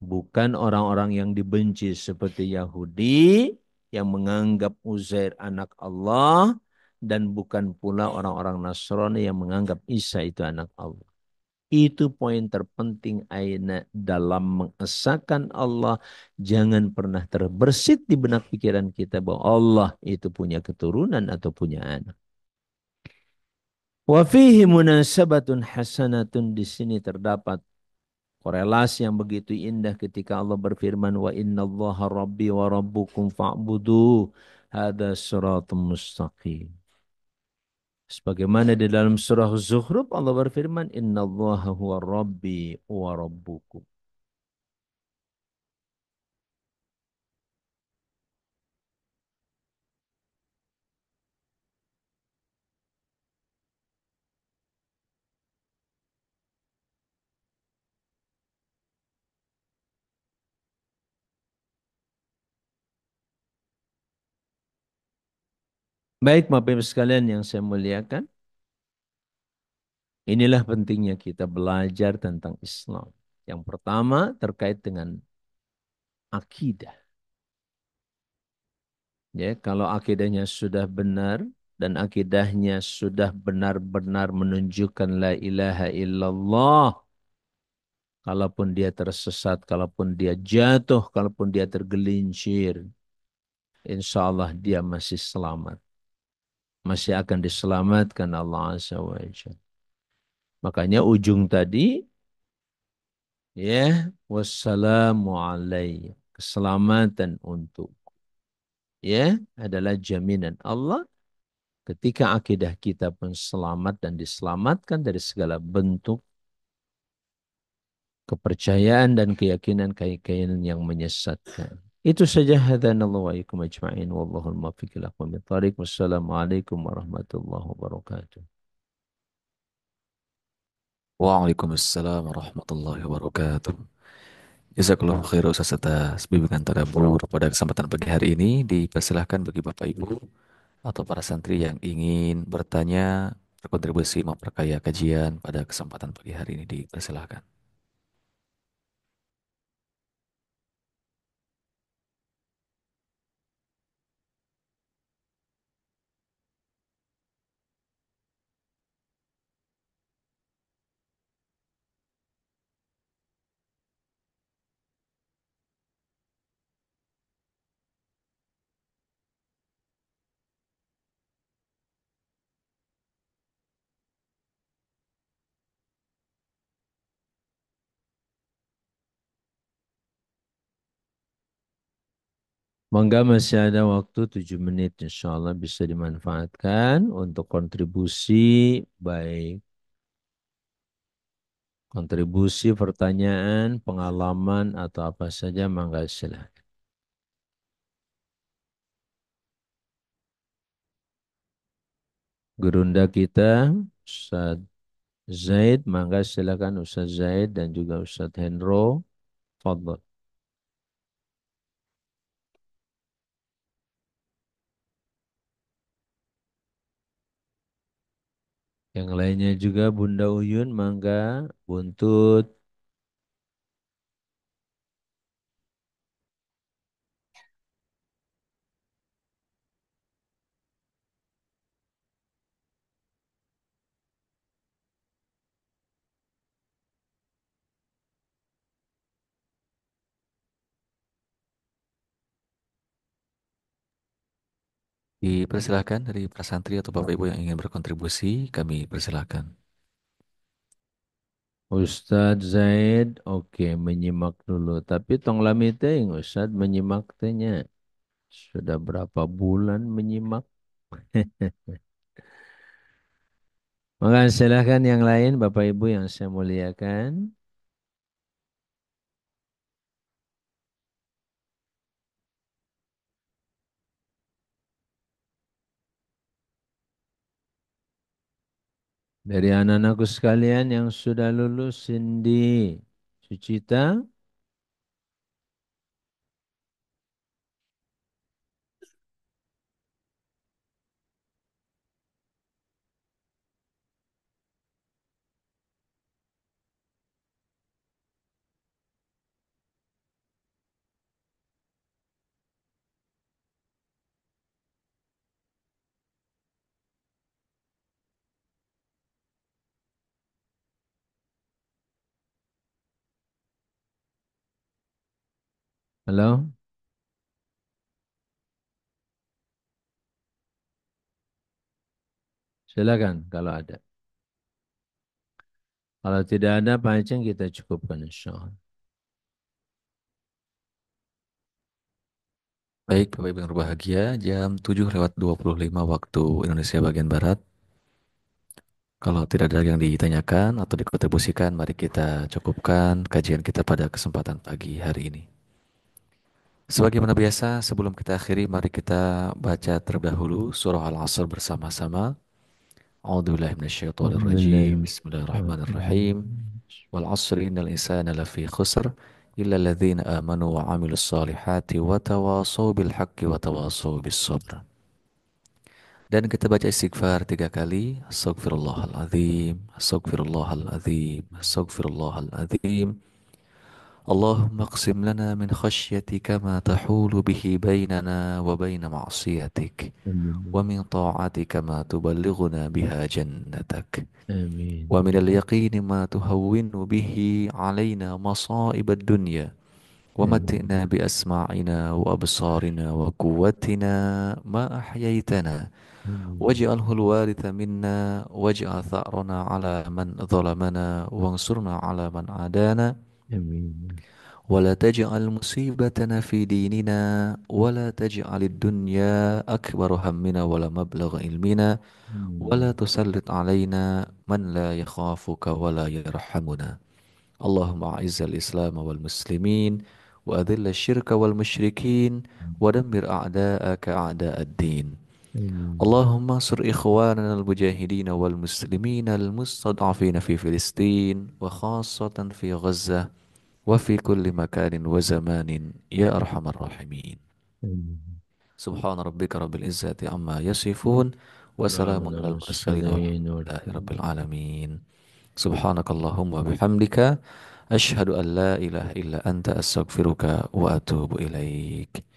Bukan orang-orang yang dibenci seperti Yahudi yang menganggap Uzair anak Allah, dan bukan pula orang-orang Nasrani yang menganggap Isa itu anak Allah. Itu poin terpenting aina dalam mengesahkan Allah. Jangan pernah terbersit di benak pikiran kita bahwa Allah itu punya keturunan atau punya anak. Wa fihi munasabatun hasanatun, di sini terdapat korelasi yang begitu indah ketika Allah berfirman wa innallaha rabbi wa rabbukum fa'budu hada siratum mustaqim. Sebagaimana di dalam surah Zuhruf Allah berfirman innallaha huwa rabbi wa rabbukum. Baik Bapak Ibu sekalian yang saya muliakan, inilah pentingnya kita belajar tentang Islam. Yang pertama terkait dengan akidah. Ya, kalau akidahnya sudah benar dan akidahnya sudah benar-benar menunjukkan la ilaha illallah, kalaupun dia tersesat, kalaupun dia jatuh, kalaupun dia tergelincir, insya Allah dia masih selamat. Masih akan diselamatkan Allah Azza wa Jalla. Makanya ujung tadi, ya, wassalamu alaihi, keselamatan untuk, ya, adalah jaminan Allah. Ketika akidah kita pun selamat dan diselamatkan dari segala bentuk kepercayaan dan keyakinan yang menyesatkan. Itu saja, hadanallahu wa iyyakum ajma'in, wallahul muwaffiq ila aqwamit thoriq. Wassalamualaikum warahmatullahi wabarakatuh. Waalaikumsalam warahmatullahi wabarakatuh. Jazakallahu khairan Ustaz atas bimbingan tadabbur pada kesempatan pagi hari ini. Dipersilahkan bagi Bapak Ibu atau para santri yang ingin bertanya, berkontribusi, memperkaya kajian pada kesempatan pagi hari ini, dipersilahkan. Mangga masih ada waktu 7 menit, insya Allah bisa dimanfaatkan untuk kontribusi, baik kontribusi pertanyaan, pengalaman, atau apa saja, mangga silahkan. Gurunda kita, Ustaz Zaid, mangga silakan Ustaz Zaid dan juga Ustaz Hendro. Fadl. Yang lainnya juga Bunda Uyun, mangga, Buntut. Dipersilahkan dari para santri atau Bapak Ibu yang ingin berkontribusi, kami persilahkan. Ustadz Zaid, oke, menyimak dulu. Tapi tong lami teuing Ustadz menyimak tehnya. Sudah berapa bulan menyimak? Maka silahkan yang lain, Bapak Ibu yang saya muliakan. Dari anak-anakku sekalian yang sudah lulus, Cindy, Sucita, halo, silakan kalau ada. Kalau tidak ada, Pak Aceh kita cukupkan insya Allah. Baik, Bapak Ibu yang berbahagia, jam 7:25 waktu Indonesia bagian Barat. Kalau tidak ada yang ditanyakan atau dikontribusikan, mari kita cukupkan kajian kita pada kesempatan pagi hari ini. Sebagaimana biasa, sebelum kita akhiri, mari kita baca terlebih dahulu surah Al-Asr bersama-sama. A'udzubillahi minasyaitonirrajim. Bismillahirrahmanirrahim. Wal 'asri innal insana lafi khusr illa alladzina amanu wa 'amilus solihati wa tawasaw bil haqqi wa tawasaw bis sabr. Dan kita baca istighfar 3 kali. Astaghfirullahaladzim, astaghfirullahaladzim, astaghfirullahaladzim. Allahumma qsim lana min khasyatika ma tahulu bihi bainana wa baina ma'asiyatik. Wa Amin. min ta'atika ma tuballighuna biha jannatak. Wa Amin. min al-yaqini ma tuhawwinu bihi alaina masa'ib ad-dunya. Wa Amin. mati'na bi asma'ina wa absarina wa quwwatina ma ahyaytana. Amin. واجعله الوارث منا واجعل ثأرنا على من ظلمنا وانصرنا على من عادانا Amin. ولا تجعل مصيبتنا في ديننا ولا تجعل الدنيا أكبر همنا ولا مبلغ علمنا ولا Amin. تسلط علينا من لا يخافك ولا يرحمنا اللهم أعز الإسلام والمسلمين وأذل الشرك والمشركين ودمر أعداءك أعداء الدين Amin. اللهم انصر إخواننا المجاهدين والمسلمين المستضعفين في فلسطين وخاصة في غزة وفي كل مكان وزمان يا أرحم الراحمين Amin. سبحان ربك رب العزة عما يصفون Salam وسلام على ala المرسلين والحمد mursalin لله رب walhamdulillah. العالمين سبحانك اللهم وبحمدك أشهد أن لا إله إلا أنت أستغفرك وأتوب إليك.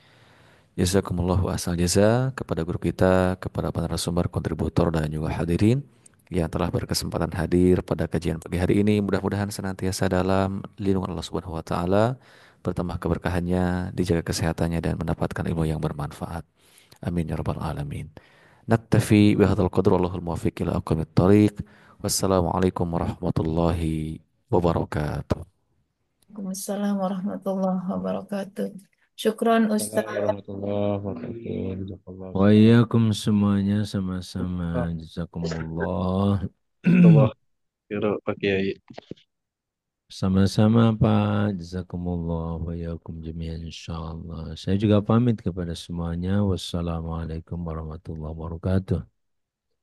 Jazakumullahu asal jaza kepada guru kita, kepada para narasumber, kontributor, dan juga hadirin yang telah berkesempatan hadir pada kajian pagi hari ini. Mudah-mudahan senantiasa dalam lindungan Allah Subhanahu wa taala, bertambah keberkahannya, dijaga kesehatannya dan mendapatkan ilmu yang bermanfaat. Amin ya rabbal alamin. Naktafi bihadzal qadr wallahul muwaffiq ila aqwamit thoriq. Wassalamualaikum warahmatullahi wabarakatuh. Waalaikumsalam warahmatullahi wabarakatuh. Syukron Ustaz. Assalamualaikum warahmatullahi wabarakatuh. Jazakallah khairan. Waalaikum semuanya sama-sama. Jazakumullah. Allah khairan Pak Kiai. Sama-sama Pak. Jazakumullah wa yakum jami'an insyaallah. Saya juga pamit kepada semuanya. Wassalamualaikum warahmatullahi wabarakatuh.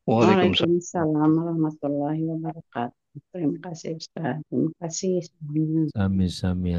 Waalaikumsalam. Waalaikumsalam warahmatullahi wabarakatuh. Terima kasih Ustaz. Terima kasih semuanya. Sami-sami.